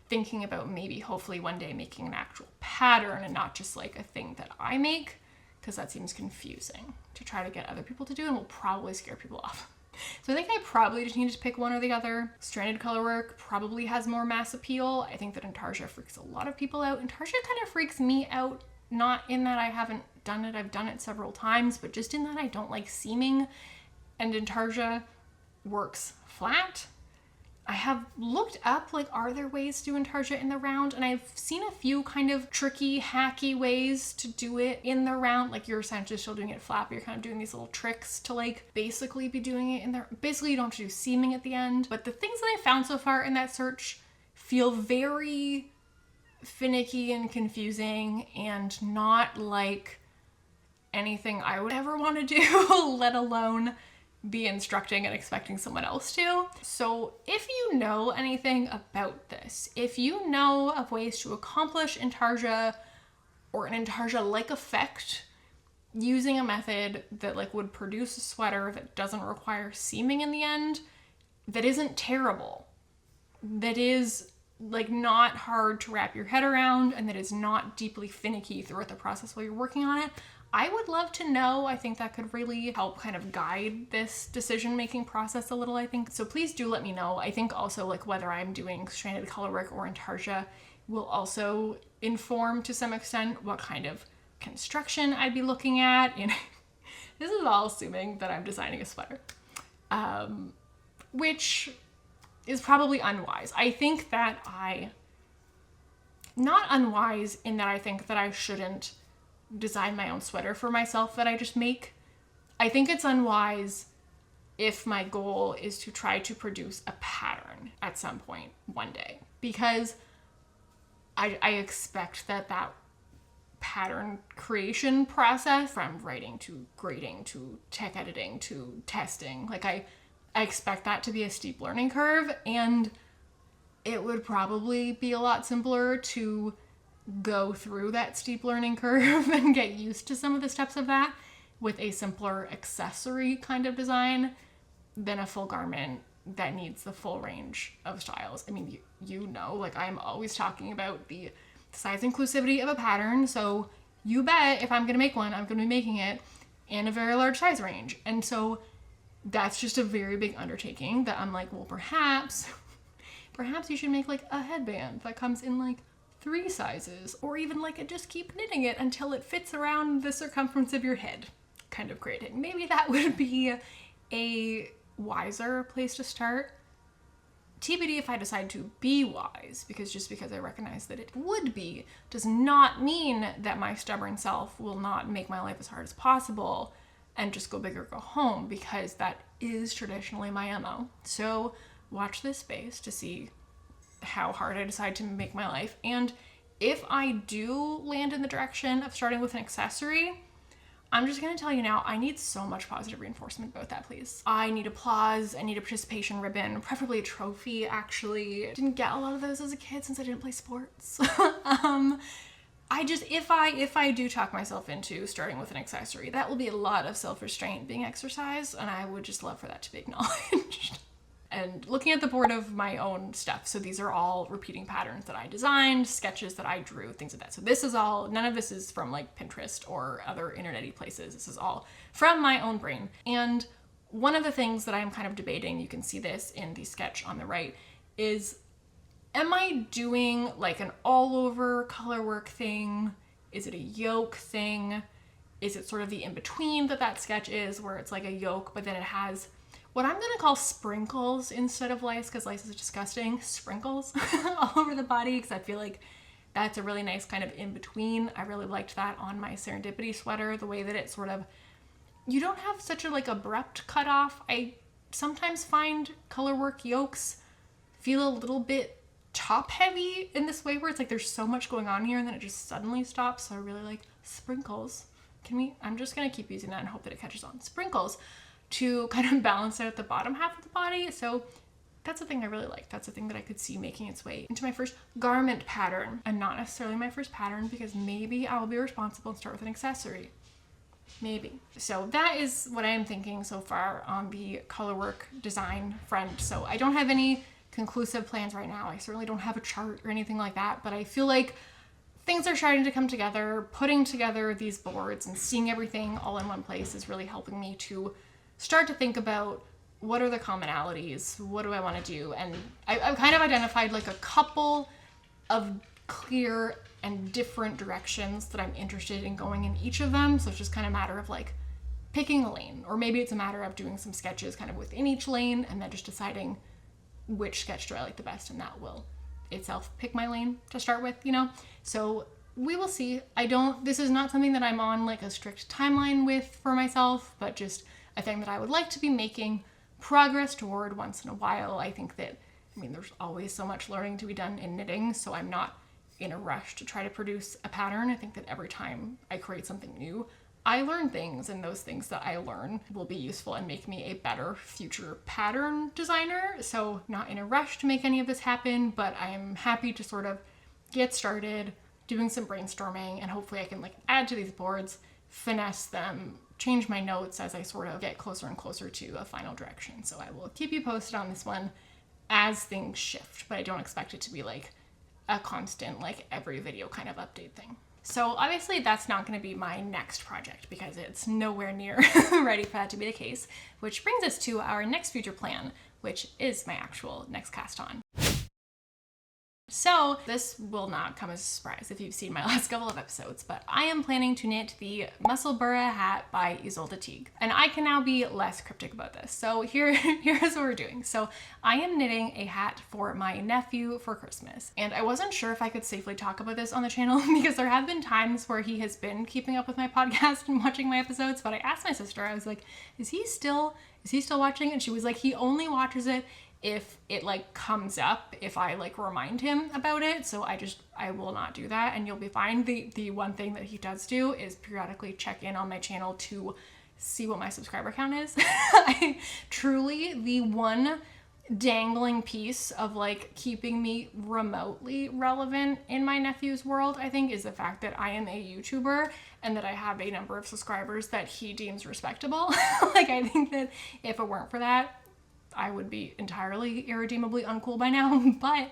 Speaker 1: thinking about maybe hopefully one day making an actual pattern and not just like a thing that I make, because that seems confusing to try to get other people to do and will probably scare people off. So I think I probably just need to pick one or the other. Stranded colorwork probably has more mass appeal. I think that intarsia freaks a lot of people out. Intarsia kind of freaks me out, not in that I haven't done it, I've done it several times, but just in that I don't like seaming, and intarsia works flat. I have looked up, like, are there ways to do intarsia in the round? And I've seen a few kind of tricky, hacky ways to do it in the round. Like, you're essentially still doing it flat, but you're kind of doing these little tricks to, like, basically be doing it in there. Basically, you don't have to do seaming at the end. But the things that I found so far in that search feel very finicky and confusing and not like anything I would ever want to do, let alone be instructing and expecting someone else to. So if you know anything about this, if you know of ways to accomplish intarsia or an intarsia-like effect using a method that like would produce a sweater that doesn't require seaming in the end, that isn't terrible, that is like not hard to wrap your head around, and that is not deeply finicky throughout the process while you're working on it, I would love to know. I think that could really help kind of guide this decision-making process a little, I think. So please do let me know. I think also like whether I'm doing stranded colorwork or intarsia will also inform to some extent what kind of construction I'd be looking at. And this is all assuming that I'm designing a sweater, which is probably unwise. I think that not unwise in that I think that I shouldn't design my own sweater for myself that I just make. I think it's unwise if my goal is to try to produce a pattern at some point one day, because I expect that pattern creation process, from writing to grading to tech editing to testing, like I expect that to be a steep learning curve, and it would probably be a lot simpler to go through that steep learning curve and get used to some of the steps of that with a simpler accessory kind of design than a full garment that needs the full range of styles. I mean, you know, like I'm always talking about the size inclusivity of a pattern, so you bet if I'm gonna make one, I'm gonna be making it in a very large size range. And so that's just a very big undertaking that I'm like, well, perhaps perhaps you should make like a headband that comes in like 3 sizes, or even like just keep knitting it until it fits around the circumference of your head kind of creating. Maybe that would be a wiser place to start. TBD if I decide to be wise, because just because I recognize that it would be does not mean that my stubborn self will not make my life as hard as possible and just go big or go home, because that is traditionally my MO. So watch this space to see how hard I decide to make my life. And if I do land in the direction of starting with an accessory, I'm just gonna tell you now, I need so much positive reinforcement about that, please. I need applause, I need a participation ribbon, preferably a trophy, actually. Didn't get a lot of those as a kid since I didn't play sports. If I do talk myself into starting with an accessory, that will be a lot of self-restraint being exercised, and I would just love for that to be acknowledged. And looking at the board of my own stuff, so these are all repeating patterns that I designed, sketches that I drew, things like that. So this is all, none of this is from like Pinterest or other internet-y places. This is all from my own brain. And one of the things that I'm kind of debating, you can see this in the sketch on the right, is am I doing like an all-over colorwork thing? Is it a yoke thing? Is it sort of the in-between that sketch is, where it's like a yoke, but then it has what I'm gonna call sprinkles instead of lice, because lice is disgusting, sprinkles all over the body, because I feel like that's a really nice kind of in-between. I really liked that on my Serendipity sweater, the way that it sort of, you don't have such a like abrupt cutoff. I sometimes find colorwork yokes feel a little bit top heavy in this way, where it's like there's so much going on here and then it just suddenly stops. So I really like sprinkles. I'm just gonna keep using that and hope that it catches on. Sprinkles to kind of balance out the bottom half of the body. So that's a thing I really like. That's a thing that I could see making its way into my first garment pattern, and not necessarily my first pattern, because maybe I'll be responsible and start with an accessory. Maybe. So that is what I am thinking so far on the colorwork design front. So I don't have any conclusive plans right now. I certainly don't have a chart or anything like that, but I feel like things are starting to come together. Putting together these boards and seeing everything all in one place is really helping me to start to think about what are the commonalities, what do I want to do? And I've kind of identified like a couple of clear and different directions that I'm interested in going in each of them. So it's just kind of a matter of like picking a lane, or maybe it's a matter of doing some sketches kind of within each lane and then just deciding which sketch do I like the best, and that will itself pick my lane to start with, you know? So we will see. this is not something that I'm on like a strict timeline with for myself, but just a thing that I would like to be making progress toward once in a while. I think that, there's always so much learning to be done in knitting, so I'm not in a rush to try to produce a pattern. I think that every time I create something new, I learn things, and those things that I learn will be useful and make me a better future pattern designer. So not in a rush to make any of this happen, but I'm happy to sort of get started doing some brainstorming, and hopefully I can like add to these boards, finesse them, change my notes as I sort of get closer and closer to a final direction. So I will keep you posted on this one as things shift, but I don't expect it to be like a constant, like every video kind of update thing. So obviously that's not going to be my next project, because it's nowhere near ready for that to be the case, which brings us to our next future plan, which is my actual next cast on. So this will not come as a surprise if you've seen my last couple of episodes, but I am planning to knit the Musselburgh hat by Isolde Teague. And I can now be less cryptic about this. So here's what we're doing. So I am knitting a hat for my nephew for Christmas. And I wasn't sure if I could safely talk about this on the channel because there have been times where he has been keeping up with my podcast and watching my episodes, but I asked my sister, I was like, is he still watching? And she was like, he only watches it if it like comes up, if I like remind him about it. So I will not do that, and you'll be fine. The one thing that he does do is periodically check in on my channel to see what my subscriber count is. Truly the one dangling piece of like keeping me remotely relevant in my nephew's world, I think, is the fact that I am a YouTuber and that I have a number of subscribers that he deems respectable. Like, I think that if it weren't for that, I would be entirely irredeemably uncool by now, but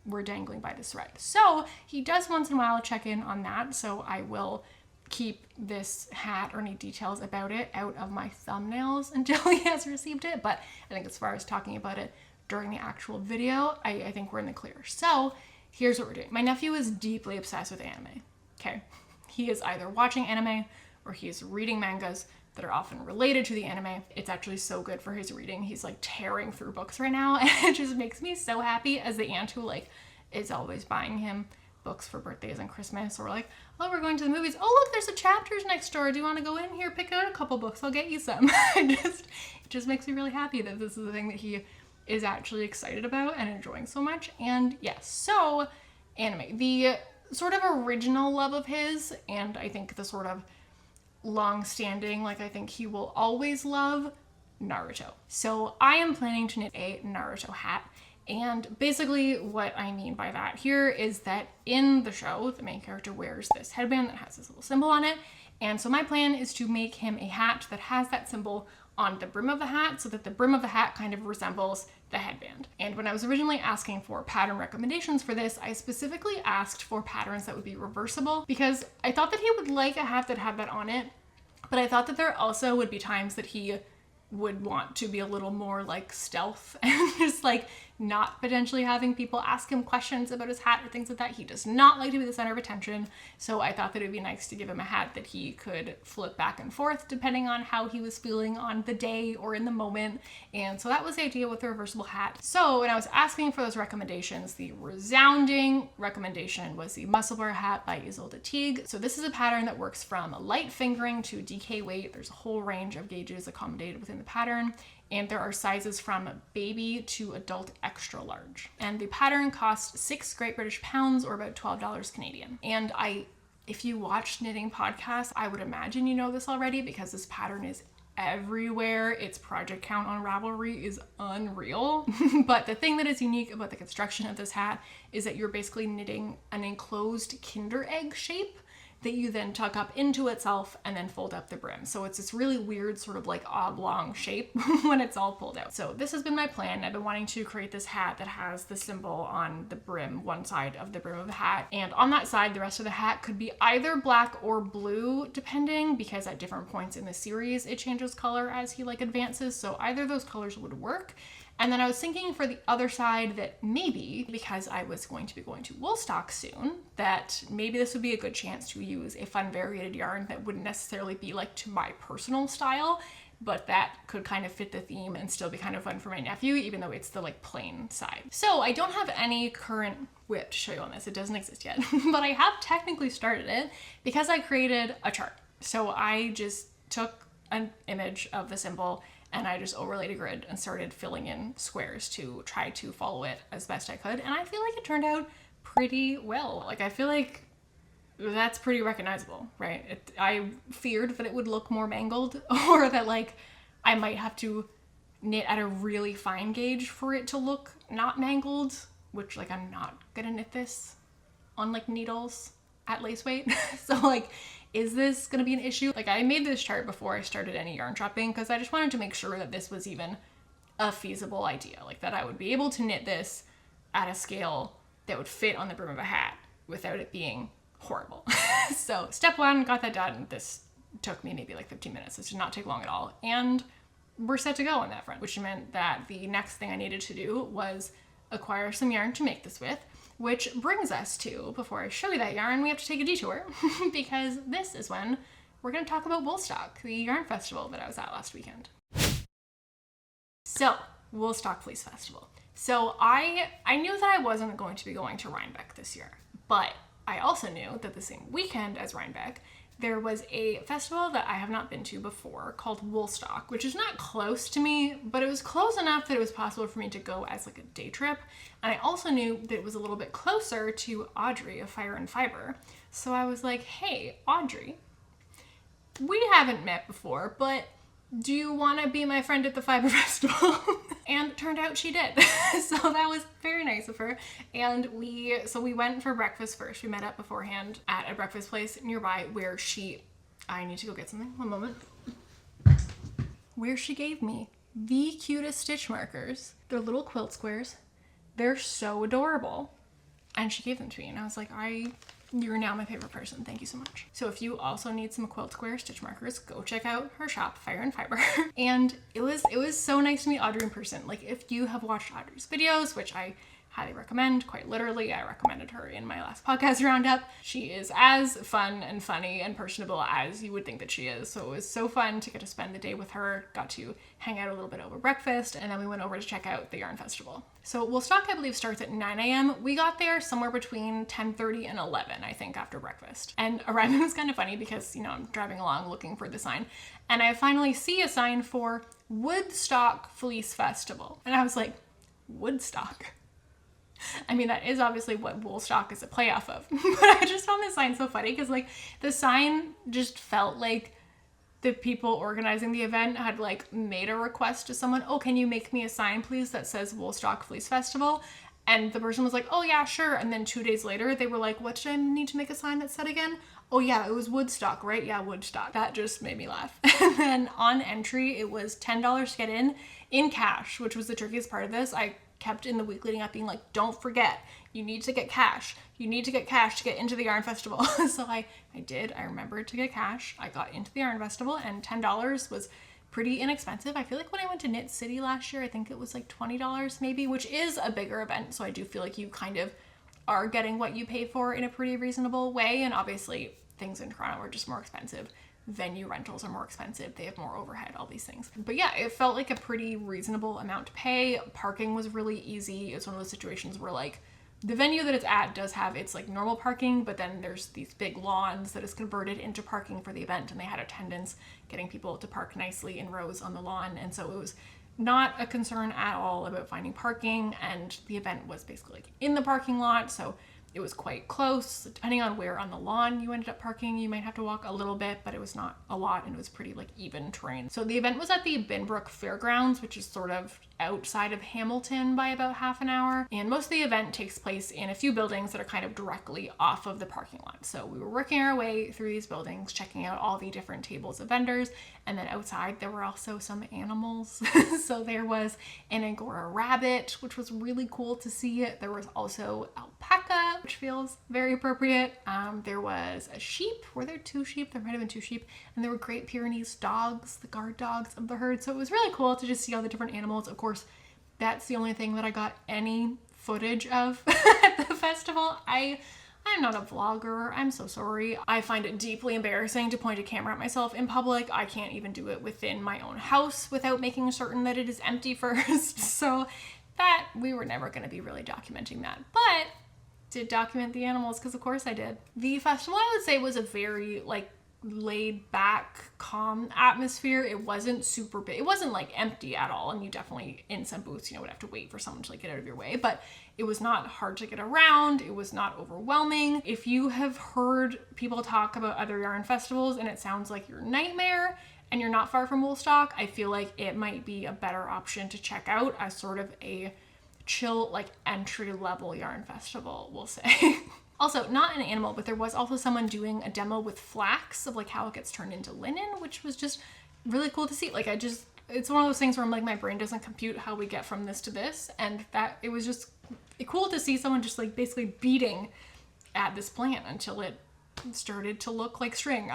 Speaker 1: we're dangling by this thread. So he does once in a while check in on that, so I will keep this hat or any details about it out of my thumbnails until he has received it. But I think as far as talking about it during the actual video, I think we're in the clear. So here's what we're doing. My nephew is deeply obsessed with anime, okay? He is either watching anime or he's reading mangas that are often related to the anime. It's actually so good for his reading. He's like tearing through books right now, and it just makes me so happy as the aunt who like is always buying him books for birthdays and Christmas, or like, oh, we're going to the movies. Oh, look, there's a Chapters next door. Do you want to go in here, pick out a couple books? I'll get you some. It just makes me really happy that this is the thing that he is actually excited about and enjoying so much. And yes, so anime, the sort of original love of his, and I think the sort of long-standing, like I think he will always love, Naruto. So I am planning to knit a Naruto hat. And basically what I mean by that here is that in the show, the main character wears this headband that has this little symbol on it. And so my plan is to make him a hat that has that symbol on the brim of the hat so that the brim of the hat kind of resembles the headband. And when I was originally asking for pattern recommendations for this, I specifically asked for patterns that would be reversible because I thought that he would like a hat that had that on it, but I thought that there also would be times that he would want to be a little more like stealth and just like not potentially having people ask him questions about his hat or things like that. He does not like to be the center of attention. So I thought that it would be nice to give him a hat that he could flip back and forth depending on how he was feeling on the day or in the moment. And so that was the idea with the reversible hat. So when I was asking for those recommendations, the resounding recommendation was the Muscle Bear hat by Isolde Teague. So this is a pattern that works from light fingering to DK weight. There's a whole range of gauges accommodated within the pattern. And there are sizes from baby to adult extra large. And the pattern costs 6 Great British pounds or about $12 Canadian. And if you watch knitting podcasts, I would imagine you know this already because this pattern is everywhere. Its project count on Ravelry is unreal. But the thing that is unique about the construction of this hat is that you're basically knitting an enclosed Kinder egg shape that you then tuck up into itself and then fold up the brim. So it's this really weird sort of like oblong shape when it's all pulled out. So this has been my plan. I've been wanting to create this hat that has the symbol on the brim, one side of the brim of the hat. And on that side, the rest of the hat could be either black or blue, depending, because at different points in the series, it changes color as he like advances. So either of those colors would work. And then I was thinking for the other side that maybe, because I was going to be going to Woolstock soon, that maybe this would be a good chance to use a fun variated yarn that wouldn't necessarily be like to my personal style, but that could kind of fit the theme and still be kind of fun for my nephew, even though it's the like plain side. So I don't have any current whip to show you on this. It doesn't exist yet, but I have technically started it because I created a chart. So I just took an image of the symbol and I just overlaid a grid and started filling in squares to try to follow it as best I could. And I feel like it turned out pretty well. Like, I feel like that's pretty recognizable, right? I feared that it would look more mangled or that like I might have to knit at a really fine gauge for it to look not mangled, which like I'm not gonna knit this on like needles at lace weight. So like, is this gonna be an issue? Like, I made this chart before I started any yarn shopping because I just wanted to make sure that this was even a feasible idea, like that I would be able to knit this at a scale that would fit on the brim of a hat without it being horrible. So step one, got that done. This took me maybe like 15 minutes. This did not take long at all. And we're set to go on that front, which meant that the next thing I needed to do was acquire some yarn to make this with. Which brings us to, before I show you that yarn, we have to take a detour because this is when we're going to talk about Woolstock, the yarn festival that I was at last weekend. So, Woolstock Fleece Festival. So I knew that I wasn't going to be going to Rhinebeck this year, but I also knew that the same weekend as Rhinebeck, there was a festival that I have not been to before called Woolstock, which is not close to me, but it was close enough that it was possible for me to go as like a day trip. And I also knew that it was a little bit closer to Audrey of Fire and Fiber. So I was like, hey, Audrey, we haven't met before, but do you want to be my friend at the Fiber Festival? And it turned out she did. So that was very nice of her. And we went for breakfast first. We met up beforehand at a breakfast place nearby where I need to go get something, one moment. Where she gave me the cutest stitch markers. They're little quilt squares. They're so adorable. And she gave them to me and I was like, I You're now my favorite person. Thank you so much. So if you also need some quilt square stitch markers, go check out her shop, Fire and Fiber. And it was so nice to meet Audrey in person. Like, if you have watched Audrey's videos, which I highly recommend, quite literally, I recommended her in my last podcast roundup. She is as fun and funny and personable as you would think that she is. So it was so fun to get to spend the day with her, got to hang out a little bit over breakfast, and then we went over to check out the yarn festival. So Woolstock, I believe, starts at 9 a.m. We got there somewhere between 10:30 and 11, I think, after breakfast. And arriving was kind of funny because, you know, I'm driving along looking for the sign, and I finally see a sign for Woodstock Fleece Festival. And I was like, Woodstock? I mean, that is obviously what Woolstock is a play off of. But I just found this sign so funny because, like, the sign just felt like the people organizing the event had, like, made a request to someone, oh, can you make me a sign, please, that says Woolstock Fleece Festival? And the person was like, oh, yeah, sure. And then 2 days later, they were like, what did I need to make a sign that said again? Oh, yeah, it was Woodstock, right? Yeah, Woodstock. That just made me laugh. And then on entry, it was $10 to get in cash, which was the trickiest part of this. I kept in the week leading up being like, don't forget, you need to get cash. You need to get cash to get into the yarn festival. So I did. I remembered to get cash. I got into the yarn festival, and $10 was pretty inexpensive. I feel like when I went to Knit City last year, I think it was like $20 maybe, which is a bigger event. So I do feel like you kind of are getting what you pay for in a pretty reasonable way. And obviously things in Toronto are just more expensive. Venue rentals are more expensive. They have more overhead, all these things. But yeah, it felt like a pretty reasonable amount to pay. Parking was really easy. It's one of those situations where, like, the venue that it's at does have its, like, normal parking, but then there's these big lawns that is converted into parking for the event, and they had attendants getting people to park nicely in rows on the lawn. And so it was not a concern at all about finding parking, and the event was basically like in the parking lot, so it was quite close. Depending on where on the lawn you ended up parking, you might have to walk a little bit, but it was not a lot, and it was pretty, like, even terrain. So the event was at the Binbrook Fairgrounds, which is sort of outside of Hamilton by about half an hour. And most of the event takes place in a few buildings that are kind of directly off of the parking lot. So we were working our way through these buildings, checking out all the different tables of vendors. And then outside there were also some animals. So there was an Angora rabbit, which was really cool to see. There was also alpaca, which feels very appropriate. There was a sheep. Were there 2 sheep? There might have been 2 sheep. And there were Great Pyrenees dogs, the guard dogs of the herd. So it was really cool to just see all the different animals. Of course, that's the only thing that I got any footage of at the festival. I'm not a vlogger. I'm so sorry. I find it deeply embarrassing to point a camera at myself in public. I can't even do it within my own house without making certain that it is empty first. So that we were never going to be really documenting that. But did document the animals because of course I did. The festival, I would say, was a very, like, laid back, calm atmosphere. It wasn't super big. It wasn't, like, empty at all. And you definitely, in some booths, you know, would have to wait for someone to, like, get out of your way. But it was not hard to get around. It was not overwhelming. If you have heard people talk about other yarn festivals and it sounds like your nightmare and you're not far from Woolstock, I feel like it might be a better option to check out as sort of a chill, like, entry-level yarn festival, we'll say. Also, not an animal, but there was also someone doing a demo with flax of, like, how it gets turned into linen, which was just really cool to see. Like, it's one of those things where I'm like, my brain doesn't compute how we get from this to this, and that it was just cool to see someone just, like, basically beating at this plant until it started to look like string.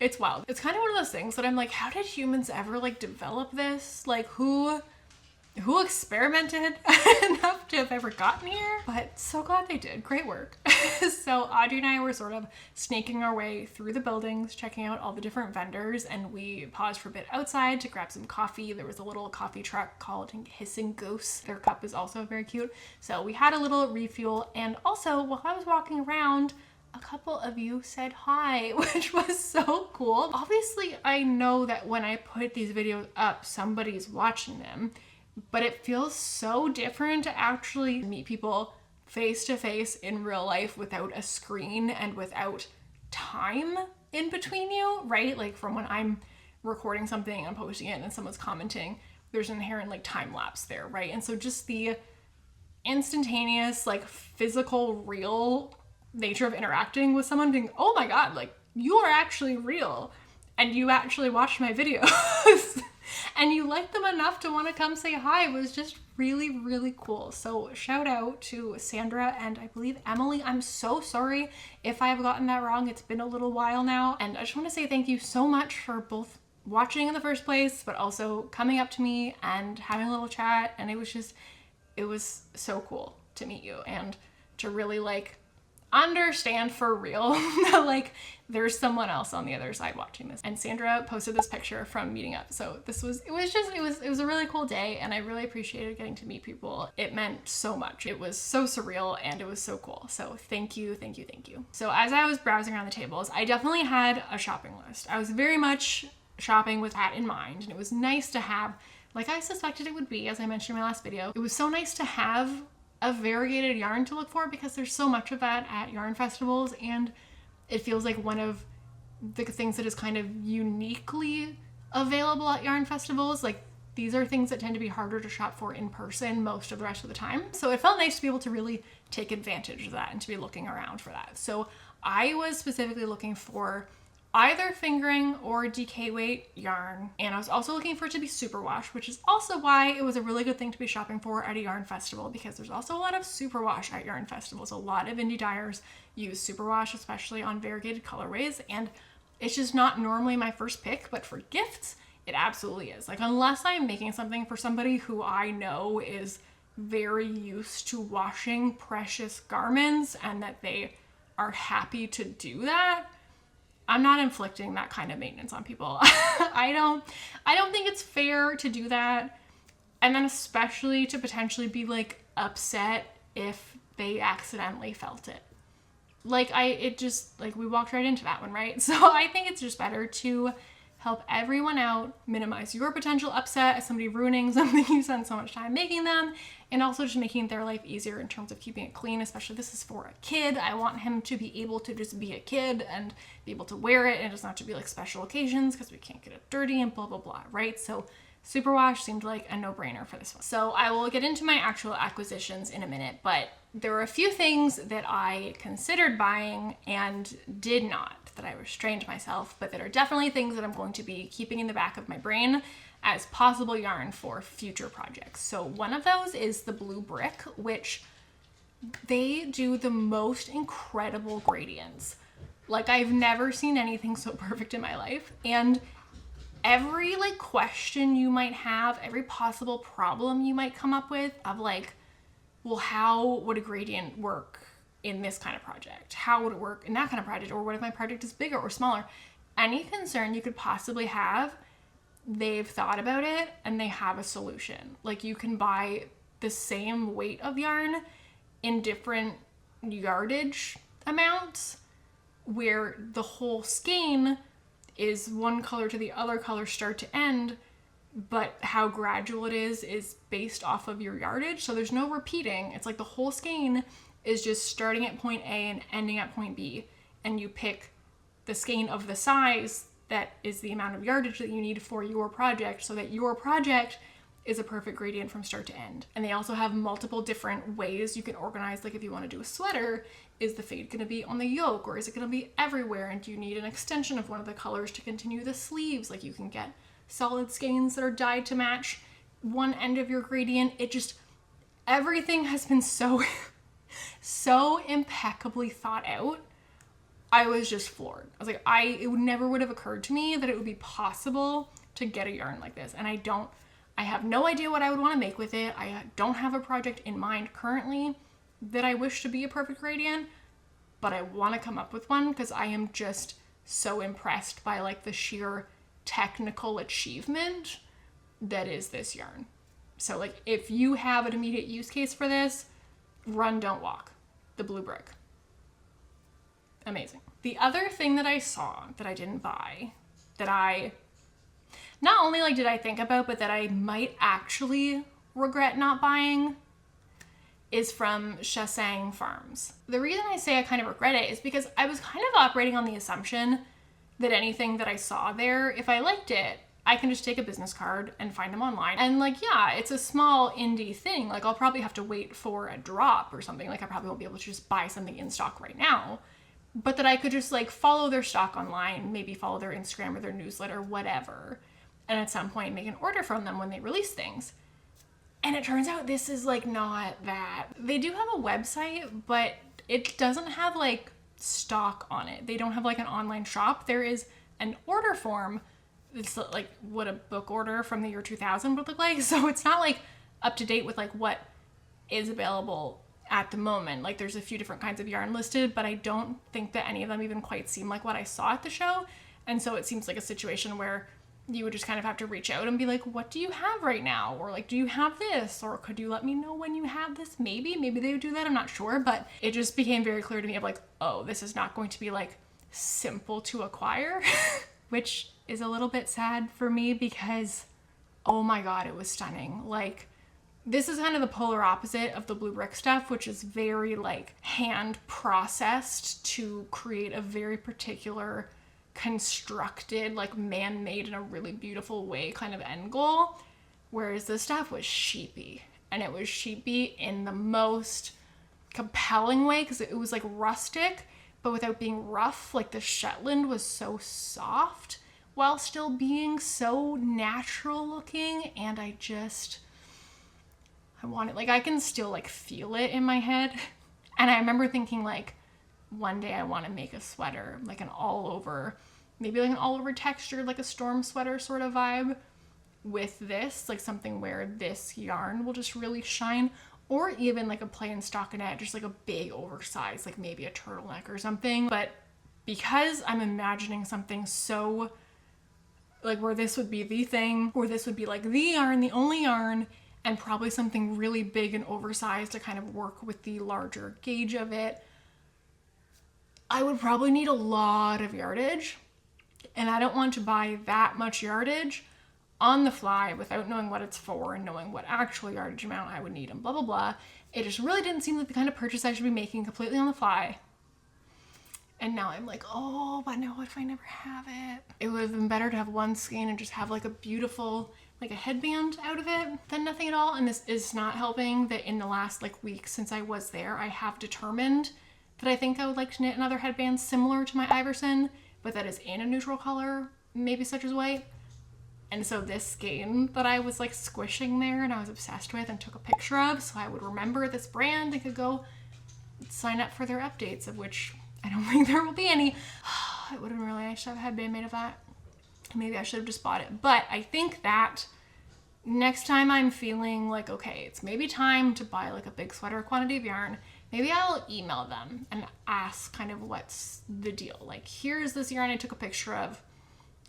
Speaker 1: It's wild. It's kind of one of those things that I'm like, how did humans ever, like, develop this? Like, who experimented enough to have ever gotten here? But so glad they did. Great work. So Audrey and I were sort of snaking our way through the buildings, checking out all the different vendors, and we paused for a bit outside to grab some coffee. There was a little coffee truck called Hissing Goose. Their cup is also very cute. So we had a little refuel, and also while I was walking around, a couple of you said hi, which was so cool. Obviously, I know that when I put these videos up, somebody's watching them, but it feels so different to actually meet people face to face in real life without a screen and without time in between you, right? Like, from when I'm recording something and posting it and someone's commenting, there's an inherent, like, time lapse there, right? And so just the instantaneous, like, physical, real nature of interacting with someone, being, oh my god, like, you are actually real and you actually watched my videos. and you liked them enough to want to come say hi was just really, really cool. So shout out to Sandra and I believe Emily. I'm so sorry if I've gotten that wrong. It's been a little while now. And I just want to say thank you so much for both watching in the first place, but also coming up to me and having a little chat. And it was so cool to meet you and to really like understand for real that like there's someone else on the other side watching this. And Sandra posted this picture from meeting up. So it was a really cool day, and I really appreciated getting to meet people. It meant so much. It was so surreal and it was so cool. So thank you, thank you, thank you. So as I was browsing around the tables, I definitely had a shopping list. I was very much shopping with that in mind, and it was nice to have, like I suspected it would be, as I mentioned in my last video, it was so nice to have a variegated yarn to look for because there's so much of that at yarn festivals, and it feels like one of the things that is kind of uniquely available at yarn festivals. Like these are things that tend to be harder to shop for in person most of the rest of the time. So it felt nice to be able to really take advantage of that and to be looking around for that. So I was specifically looking for either fingering or DK weight yarn. And I was also looking for it to be superwash, which is also why it was a really good thing to be shopping for at a yarn festival, because there's also a lot of superwash at yarn festivals. A lot of indie dyers use superwash, especially on variegated colorways. And it's just not normally my first pick, but for gifts, it absolutely is. Like unless I'm making something for somebody who I know is very used to washing precious garments and that they are happy to do that, I'm not inflicting that kind of maintenance on people. I don't think it's fair to do that. And then especially to potentially be like upset if they accidentally felt it. Like we walked right into that one, right? So I think it's just better to help everyone out, minimize your potential upset as somebody ruining something you spent so much time making them, and also just making their life easier in terms of keeping it clean, especially this is for a kid. I want him to be able to just be a kid and be able to wear it, and it doesn't have to be like special occasions because we can't get it dirty and blah, blah, blah, right? So superwash seemed like a no-brainer for this one. So I will get into my actual acquisitions in a minute, but there were a few things that I considered buying and did not, that I restrained myself, but that are definitely things that I'm going to be keeping in the back of my brain as possible yarn for future projects. So one of those is the blue brick, which they do the most incredible gradients. Like I've never seen anything so perfect in my life. And every like question you might have, every possible problem you might come up with of like, well, how would a gradient work in this kind of project? How would it work in that kind of project? Or what if my project is bigger or smaller? Any concern you could possibly have, they've thought about it and they have a solution. Like you can buy the same weight of yarn in different yardage amounts where the whole skein is one color to the other color start to end, but how gradual it is based off of your yardage. So there's no repeating. It's like the whole skein is just starting at point A and ending at point B, and you pick the skein of the size that is the amount of yardage that you need for your project so that your project is a perfect gradient from start to end. And they also have multiple different ways you can organize, like if you want to do a sweater, is the fade going to be on the yoke or is it going to be everywhere? And do you need an extension of one of the colors to continue the sleeves? Like you can get solid skeins that are dyed to match one end of your gradient. It just, everything has been so impeccably thought out. I was just floored. I was like, it never would have occurred to me that it would be possible to get a yarn like this. And I have no idea what I would want to make with it. I don't have a project in mind currently that I wish to be a perfect gradient, but I want to come up with one because I am just so impressed by like the sheer technical achievement that is this yarn. So like if you have an immediate use case for this, run, don't walk. The blue brick. Amazing. The other thing that I saw that I didn't buy, that I not only like did I think about, but that I might actually regret not buying, is from Shasang Farms. The reason I say I kind of regret it is because I was kind of operating on the assumption that anything that I saw there, if I liked it, I can just take a business card and find them online. And like, yeah, it's a small indie thing. Like I'll probably have to wait for a drop or something. Like I probably won't be able to just buy something in stock right now, but that I could just like follow their stock online, maybe follow their Instagram or their newsletter, whatever, and at some point make an order from them when they release things. And it turns out this is like not that. They do have a website, but it doesn't have like stock on it. They don't have like an online shop. There is an order form. It's like what a book order from the year 2000 would look like. So it's not like up to date with like what is available at the moment. Like there's a few different kinds of yarn listed, but I don't think that any of them even quite seem like what I saw at the show. And so it seems like a situation where you would just kind of have to reach out and be like, what do you have right now? Or like, do you have this? Or could you let me know when you have this? Maybe they would do that. I'm not sure, but it just became very clear to me of like, oh, this is not going to be like simple to acquire, which is a little bit sad for me because, oh my God, it was stunning. Like, this is kind of the polar opposite of the blue brick stuff, which is very like hand processed to create a very particular constructed, like man-made in a really beautiful way kind of end goal. Whereas this stuff was sheepy, and it was sheepy in the most compelling way because it was like rustic, but without being rough. Like the Shetland was so soft while still being so natural looking, and I want it. Like I can still like feel it in my head. And I remember thinking like one day I want to make a sweater, like an all over, maybe like an all over textured, like a storm sweater sort of vibe with this, like something where this yarn will just really shine, or even like a plain stockinette, just like a big oversized, like maybe a turtleneck or something. But because I'm imagining something so like where this would be the thing, or this would be like the yarn, the only yarn, and probably something really big and oversized to kind of work with the larger gauge of it, I would probably need a lot of yardage. And I don't want to buy that much yardage on the fly without knowing what it's for and knowing what actual yardage amount I would need and blah, blah, blah. It just really didn't seem like the kind of purchase I should be making completely on the fly. And now I'm like, oh, but no, what if I never have it? It would have been better to have one skein and just have like a beautiful, like a headband out of it than nothing at all. And this is not helping that in the last like week since I was there, I have determined that I think I would like to knit another headband similar to my Iverson, but that is in a neutral color, maybe such as white. And so this skein that I was like squishing there and I was obsessed with and took a picture of, so I would remember this brand and could go sign up for their updates, of which I don't think there will be any. It would have been really nice to have a headband made of that. Maybe I should have just bought it. But I think that next time I'm feeling like, okay, it's maybe time to buy like a big sweater quantity of yarn, maybe I'll email them and ask kind of what's the deal. Like, here's this yarn I took a picture of.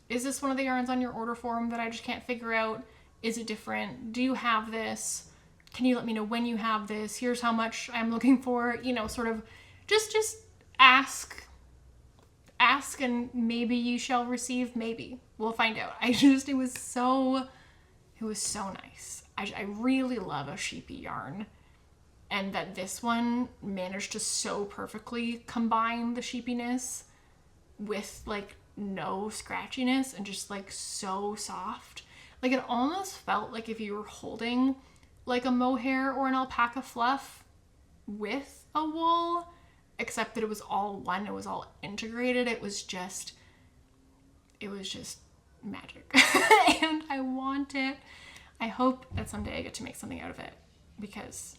Speaker 1: Is this one of the yarns on your order form that I just can't figure out? Is it different? Do you have this? Can you let me know when you have this? Here's how much I'm looking for. You know, sort of just ask and maybe you shall receive. Maybe we'll find out. It was so nice. I really love a sheepy yarn, and that this one managed to so perfectly combine the sheepiness with like no scratchiness and just like so soft. Like it almost felt like if you were holding like a mohair or an alpaca fluff with a wool, except that it was all one, it was all integrated. It was just magic. And I want it. I hope that someday I get to make something out of it, because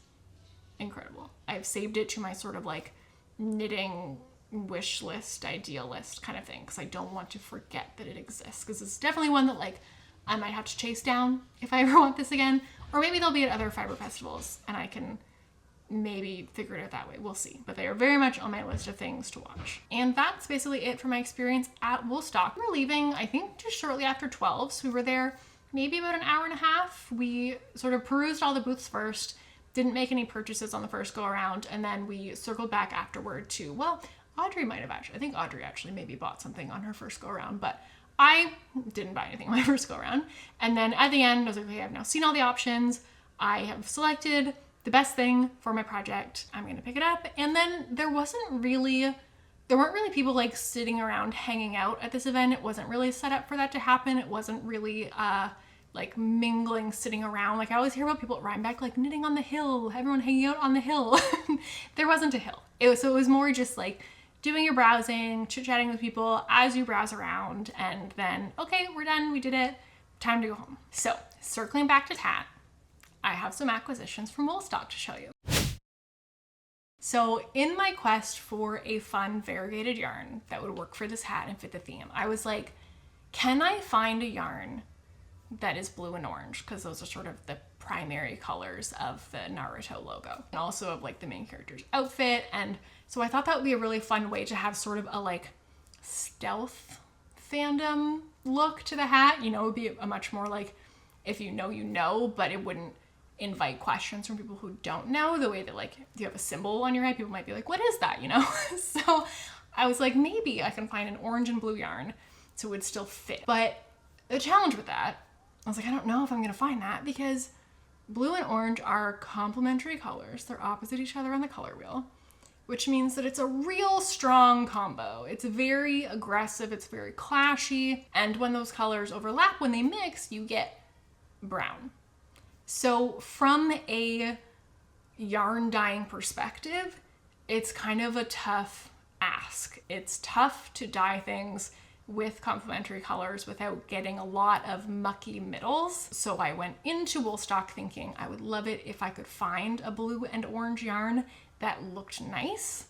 Speaker 1: incredible. I've saved it to my sort of like knitting wish list, ideal list kind of thing, because I don't want to forget that it exists, because it's definitely one that like I might have to chase down if I ever want this again, or maybe they'll be at other fiber festivals and I can maybe figure it out that way. We'll see. But they are very much on my list of things to watch. And that's basically it for my experience at Woolstock. We were leaving, I think, just shortly after 12, so we were there maybe about an hour and a half. We sort of perused all the booths first, didn't make any purchases on the first go around, and then we circled back afterward to, well, Audrey might have actually, I think Audrey actually maybe bought something on her first go around, but I didn't buy anything on my first go around. And then at the end, I was like, okay, I've now seen all the options. I have selected the best thing for my project. I'm going to pick it up. And then there weren't really people like sitting around hanging out at this event. It wasn't really set up for that to happen. It wasn't really like mingling, sitting around. Like I always hear about people at Rhinebeck like knitting on the hill, everyone hanging out on the hill. There wasn't a hill. It was more just like doing your browsing, chit-chatting with people as you browse around, and then, okay, we're done, we did it. time to go home. So circling back to hat, I have some acquisitions from Woolstock to show you. So in my quest for a fun variegated yarn that would work for this hat and fit the theme, I was like, can I find a yarn that is blue and orange? Because those are sort of the primary colors of the Naruto logo and also of like the main character's outfit. And so I thought that would be a really fun way to have sort of a like stealth fandom look to the hat. You know, it would be a much more like, if you know, you know, but it wouldn't invite questions from people who don't know, the way that like if you have a symbol on your head, people might be like, what is that, you know? So I was like, maybe I can find an orange and blue yarn so it would still fit. But the challenge with that, I was like, I don't know if I'm gonna find that, because blue and orange are complementary colors. They're opposite each other on the color wheel, which means that it's a real strong combo. It's very aggressive, it's very clashy, and when those colors overlap, when they mix, you get brown. So from a yarn dyeing perspective, it's kind of a tough ask. It's tough to dye things with complementary colors without getting a lot of mucky middles. So I went into Woolstock thinking I would love it if I could find a blue and orange yarn that looked nice,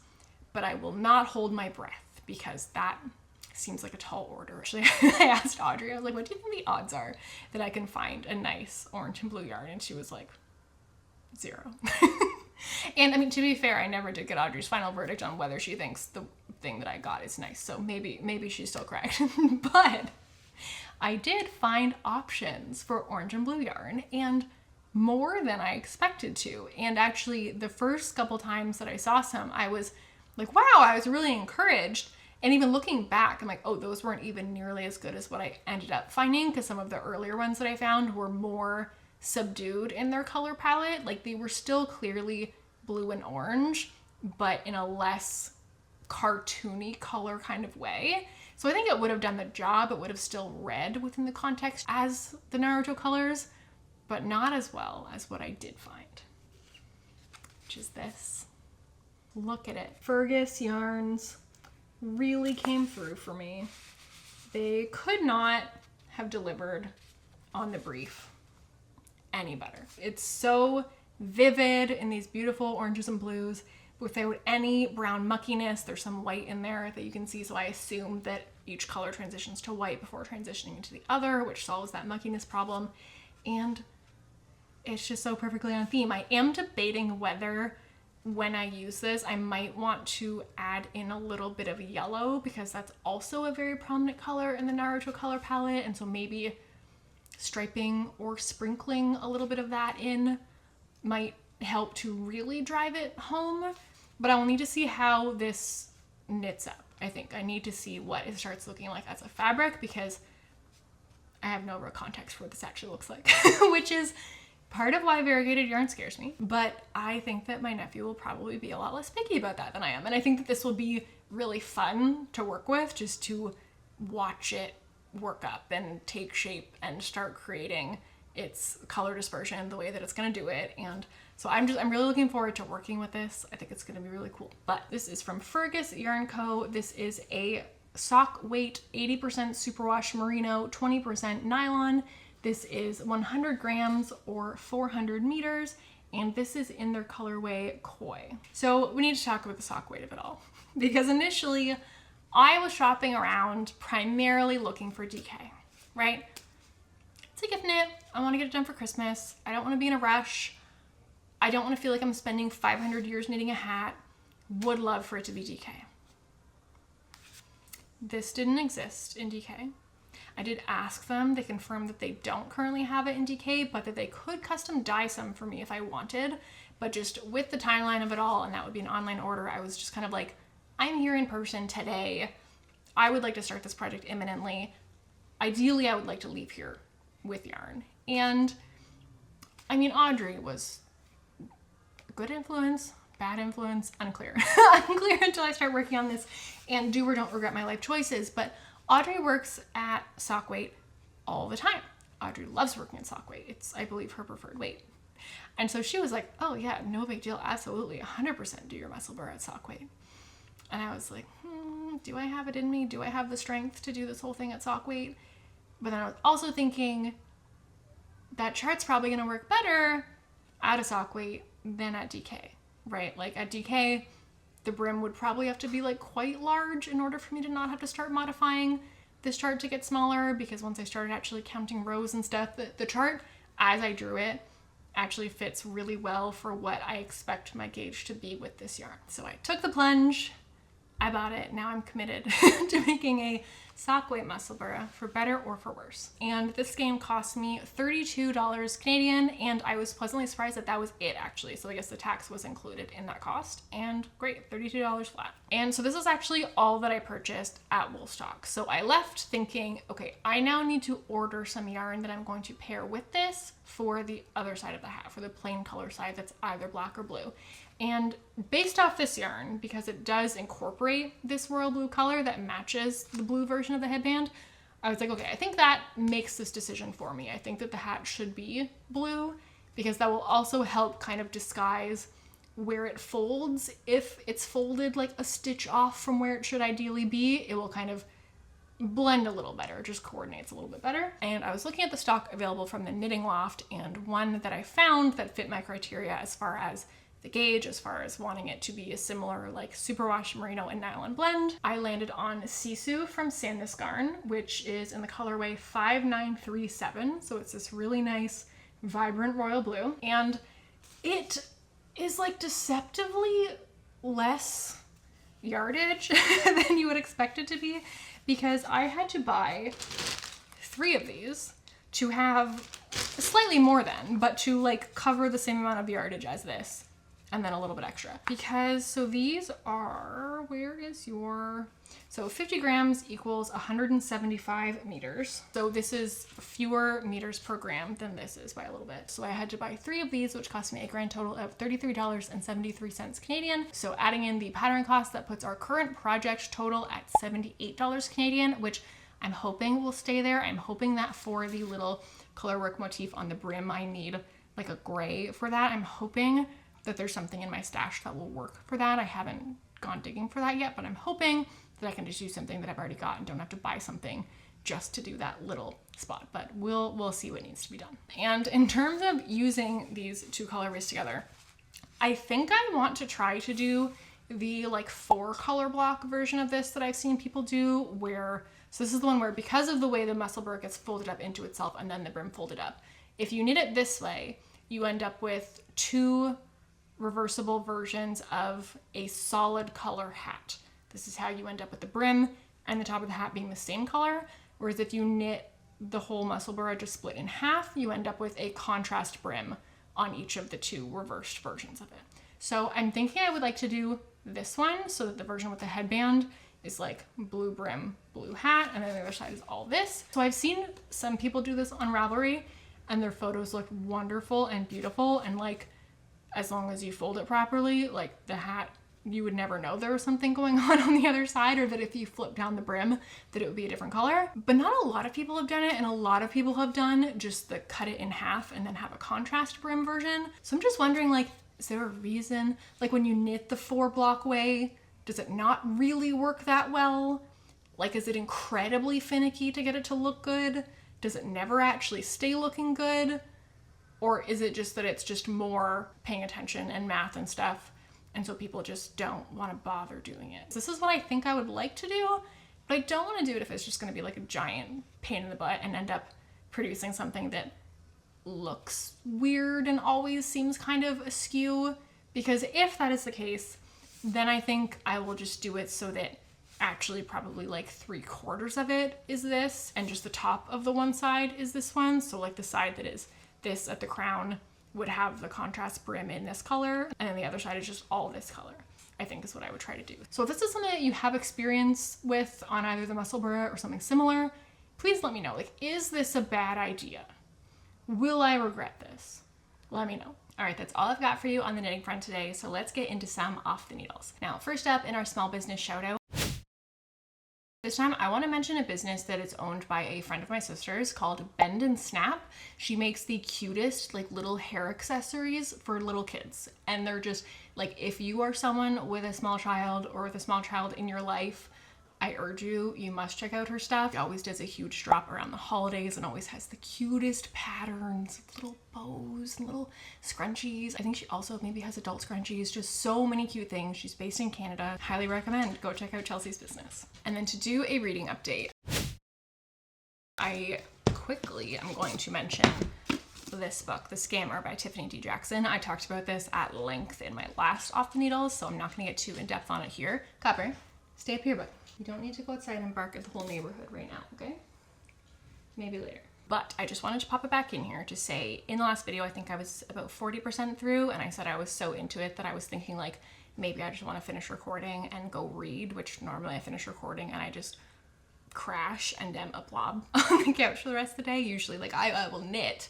Speaker 1: but I will not hold my breath because that seems like a tall order. Actually, I asked Audrey, I was like, what do you think the odds are that I can find a nice orange and blue yarn? And she was like, 0. And I mean, to be fair, I never did get Audrey's final verdict on whether she thinks the thing that I got is nice. So maybe she's still correct. But I did find options for orange and blue yarn, and more than I expected to. And actually the first couple times that I saw some, I was like, wow, I was really encouraged. And even looking back, I'm like, oh, those weren't even nearly as good as what I ended up finding, because some of the earlier ones that I found were more subdued in their color palette. Like they were still clearly blue and orange, but in a less cartoony color kind of way. So I think it would have done the job. It would have still read within the context as the Naruto colors, but not as well as what I did find, which is this. Look at it. Fergus yarns really came through for me. They could not have delivered on the brief any better. It's so vivid in these beautiful oranges and blues without any brown muckiness. There's some white in there that you can see, so I assume that each color transitions to white before transitioning into the other, which solves that muckiness problem. And it's just so perfectly on theme. I am debating whether when I use this, I might want to add in a little bit of yellow, because that's also a very prominent color in the Naruto color palette. And so maybe striping or sprinkling a little bit of that in might help to really drive it home. But I will need to see how this knits up. I think I need to see what it starts looking like as a fabric, because I have no real context for what this actually looks like, which is part of why variegated yarn scares me. But I think that my nephew will probably be a lot less picky about that than I am. And I think that this will be really fun to work with, just to watch it work up and take shape and start creating its color dispersion the way that it's gonna do it. And so I'm really looking forward to working with this. I think it's gonna be really cool. But this is from Fergus Yarn Co. This is a sock weight, 80% superwash merino, 20% nylon. This is 100 grams or 400 meters, and this is in their colorway Koi. So we need to talk about the sock weight of it all, because initially I was shopping around primarily looking for DK, right? It's a gift knit. I want to get it done for Christmas. I don't want to be in a rush. I don't want to feel like I'm spending 500 years knitting a hat. Would love for it to be DK. This didn't exist in DK. I did ask them. They confirmed that they don't currently have it in DK, but that they could custom dye some for me if I wanted. But just with the timeline of it all, and that would be an online order, I was just kind of like, I'm here in person today. I would like to start this project imminently. Ideally, I would like to leave here with yarn. And I mean, Audrey was a good influence, bad influence, unclear. Unclear until I start working on this, and do or don't regret my life choices. But Audrey works at sock weight all the time. Audrey loves working at sock weight. It's, I believe, her preferred weight. And so she was like, oh yeah, no big deal. Absolutely, 100% do your muscle burr at sock weight. And I was like, do I have it in me? Do I have the strength to do this whole thing at sock weight? But then I was also thinking that chart's probably gonna work better at a sock weight than at DK, right? Like at DK, the brim would probably have to be like quite large in order for me to not have to start modifying this chart to get smaller, because once I started actually counting rows and stuff, the chart as I drew it actually fits really well for what I expect my gauge to be with this yarn. So I took the plunge, I bought it, now I'm committed to making a sock weight musselburgh, for better or for worse. And this skein cost me $32 Canadian, and I was pleasantly surprised that that was it actually. So I guess the tax was included in that cost, and great, $32 flat. And so this is actually all that I purchased at Woolstock. So I left thinking, okay, I now need to order some yarn that I'm going to pair with this for the other side of the hat, for the plain color side that's either black or blue. And based off this yarn, because it does incorporate this royal blue color that matches the blue version of the headband, I was like, okay, I think that makes this decision for me. I think that the hat should be blue, because that will also help kind of disguise where it folds. If it's folded like a stitch off from where it should ideally be, it will kind of blend a little better, just coordinates a little bit better. And I was looking at the stock available from the Knitting Loft, and one that I found that fit my criteria as far as the gauge, as far as wanting it to be a similar like superwash merino and nylon blend, I landed on Sisu from Sandnes Garn, which is in the colorway 5937. So it's this really nice, vibrant royal blue. And it is like deceptively less yardage than you would expect it to be, because I had to buy 3 of these to have slightly more than, but to like cover the same amount of yardage as this, and then a little bit extra. Because, so these are, where is your, so 50 grams equals 175 meters. So this is fewer meters per gram than this is by a little bit. So I had to buy 3 of these, which cost me a grand total of $33.73 Canadian. So adding in the pattern cost, that puts our current project total at $78 Canadian, which I'm hoping will stay there. I'm hoping that for the little colorwork motif on the brim, I need like a gray for that. I'm hoping that there's something in my stash that will work for that. I haven't gone digging for that yet, but I'm hoping that I can just use something that I've already got and don't have to buy something just to do that little spot, but we'll see what needs to be done. And in terms of using these 2 colorways together, I think I want to try to do the like 4 color block version of this that I've seen people do, where, so this is the one where, because of the way the musselburgh gets folded up into itself and then the brim folded up, if you knit it this way, you end up with 2 reversible versions of a solid color hat. This is how you end up with the brim and the top of the hat being the same color. Whereas if you knit the whole musselburgh just split in half, you end up with a contrast brim on each of the 2 reversed versions of it. So I'm thinking I would like to do this one, so that the version with the headband is like blue brim, blue hat, and then the other side is all this. So I've seen some people do this on Ravelry, and their photos look wonderful and beautiful, and like, as long as you fold it properly, like the hat, you would never know there was something going on the other side, or that if you flip down the brim that it would be a different color. But not a lot of people have done it, and a lot of people have done just the cut it in half and then have a contrast brim version. So I'm just wondering, like, is there a reason, like when you knit the 4 block way, does it not really work that well? Like, is it incredibly finicky to get it to look good? Does it never actually stay looking good? Or is it just that it's just more paying attention and math and stuff, and so people just don't want to bother doing it? This is what I think I would like to do, but I don't want to do it if it's just going to be like a giant pain in the butt and end up producing something that looks weird and always seems kind of askew. Because if that is the case, then I think I will just do it so that actually probably like 3/4 of it is this, and just the top of the one side is this one. So like the side that is this at the crown would have the contrast brim in this color, and then the other side is just all this color, I think is what I would try to do. So if this is something that you have experience with on either the musselburgh or something similar, please let me know. Like, is this a bad idea? Will I regret this? Let me know. All right, that's all I've got for you on the knitting front today, so let's get into some off the needles. Now, first up in our small business shout out, this time I want to mention a business that is owned by a friend of my sister's called Bend and Snap. She makes the cutest like little hair accessories for little kids, and they're just like, if you are someone with a small child or with a small child in your life, I urge you, you must check out her stuff. She always does a huge drop around the holidays and always has the cutest patterns, little bows and little scrunchies. I think she also maybe has adult scrunchies, just so many cute things. She's based in Canada. Highly recommend. Go check out Chelsea's business. And then to do a reading update, I quickly am going to mention this book, The Scammer by Tiffany D. Jackson. I talked about this at length in my last Off the Needles, so I'm not going to get too in depth on it here. Copper, stay up here, bud. You don't need to go outside and bark at the whole neighborhood right now, okay? Maybe later. But I just wanted to pop it back in here to say, in the last video, I think I was about 40% through, and I said I was so into it that I was thinking like, maybe I just want to finish recording and go read, which normally I finish recording and I just crash and am a blob on the couch for the rest of the day. Usually like I will knit,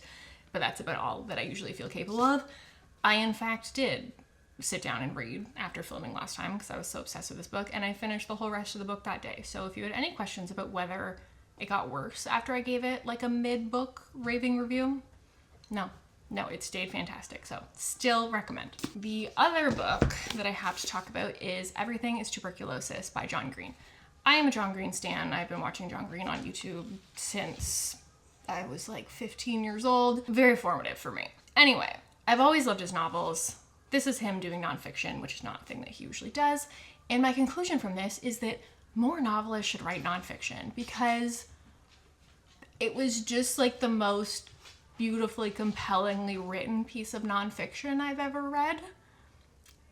Speaker 1: but that's about all that I usually feel capable of. I in fact did sit down and read after filming last time because I was so obsessed with this book, and I finished the whole rest of the book that day. So if you had any questions about whether it got worse after I gave it like a mid-book raving review, no, it stayed fantastic. So still recommend. The other book that I have to talk about is Everything is Tuberculosis by John Green. I am a John Green stan. I've been watching John Green on YouTube since I was like 15 years old. Very formative for me. Anyway, I've always loved his novels. This is him doing nonfiction, which is not a thing that he usually does. And my conclusion from this is that more novelists should write nonfiction, because it was just like the most beautifully, compellingly written piece of nonfiction I've ever read.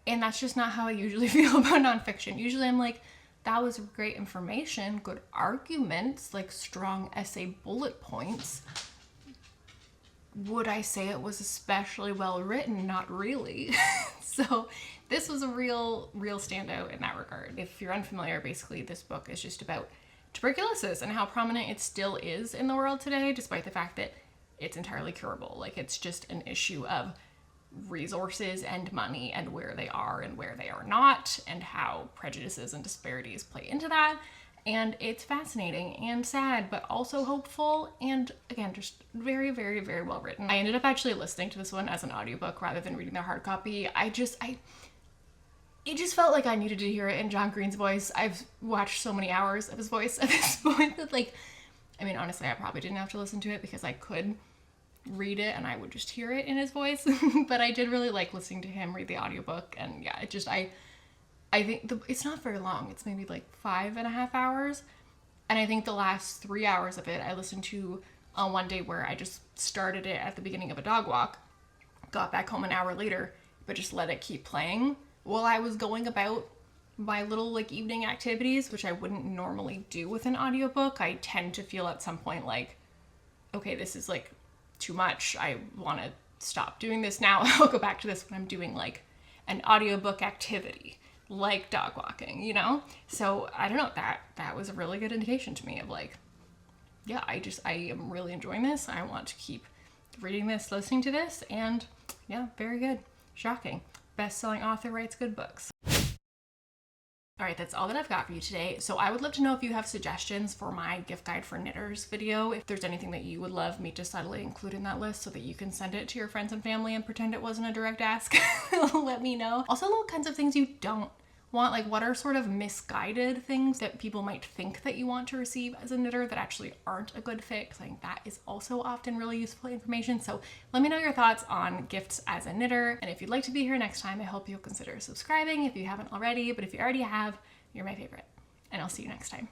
Speaker 1: And that's just not how I usually feel about nonfiction. Usually I'm like, that was great information, good arguments, like strong essay bullet points. Would I say it was especially well written? Not really. So this was a real standout in that regard. If you're unfamiliar, basically this book is just about tuberculosis and how prominent it still is in the world today, despite the fact that it's entirely curable. Like, it's just an issue of resources and money and where they are and where they are not, and how prejudices and disparities play into that. And it's fascinating and sad, but also hopeful, and again, just very, very, very well written. I ended up actually listening to this one as an audiobook rather than reading the hard copy. It just felt like I needed to hear it in John Green's voice. I've watched so many hours of his voice at this point that, like, I mean, honestly, I probably didn't have to listen to it because I could read it and I would just hear it in his voice. But I did really like listening to him read the audiobook, and yeah, it just, I think it's not very long. It's maybe like 5.5 hours. And I think the last 3 hours of it, I listened to on one day where I just started it at the beginning of a dog walk, got back home an hour later, but just let it keep playing while I was going about my little like evening activities, which I wouldn't normally do with an audiobook. I tend to feel at some point like, okay, this is like too much. I want to stop doing this now. I'll go back to this when I'm doing like an audiobook activity, like dog walking, you know? So I don't know, that was a really good indication to me of like, yeah, I am really enjoying this. I want to keep reading this, listening to this, and yeah, very good. Shocking. Best-selling author writes good books. All right, that's all that I've got for you today. So I would love to know if you have suggestions for my gift guide for knitters video. If there's anything that you would love me to subtly include in that list so that you can send it to your friends and family and pretend it wasn't a direct ask, let me know. Also, little kinds of things you don't want, like what are sort of misguided things that people might think that you want to receive as a knitter that actually aren't a good fit, because I think that is also often really useful information. So let me know your thoughts on gifts as a knitter, and if you'd like to be here next time, I hope you'll consider subscribing if you haven't already, but if you already have, you're my favorite, and I'll see you next time.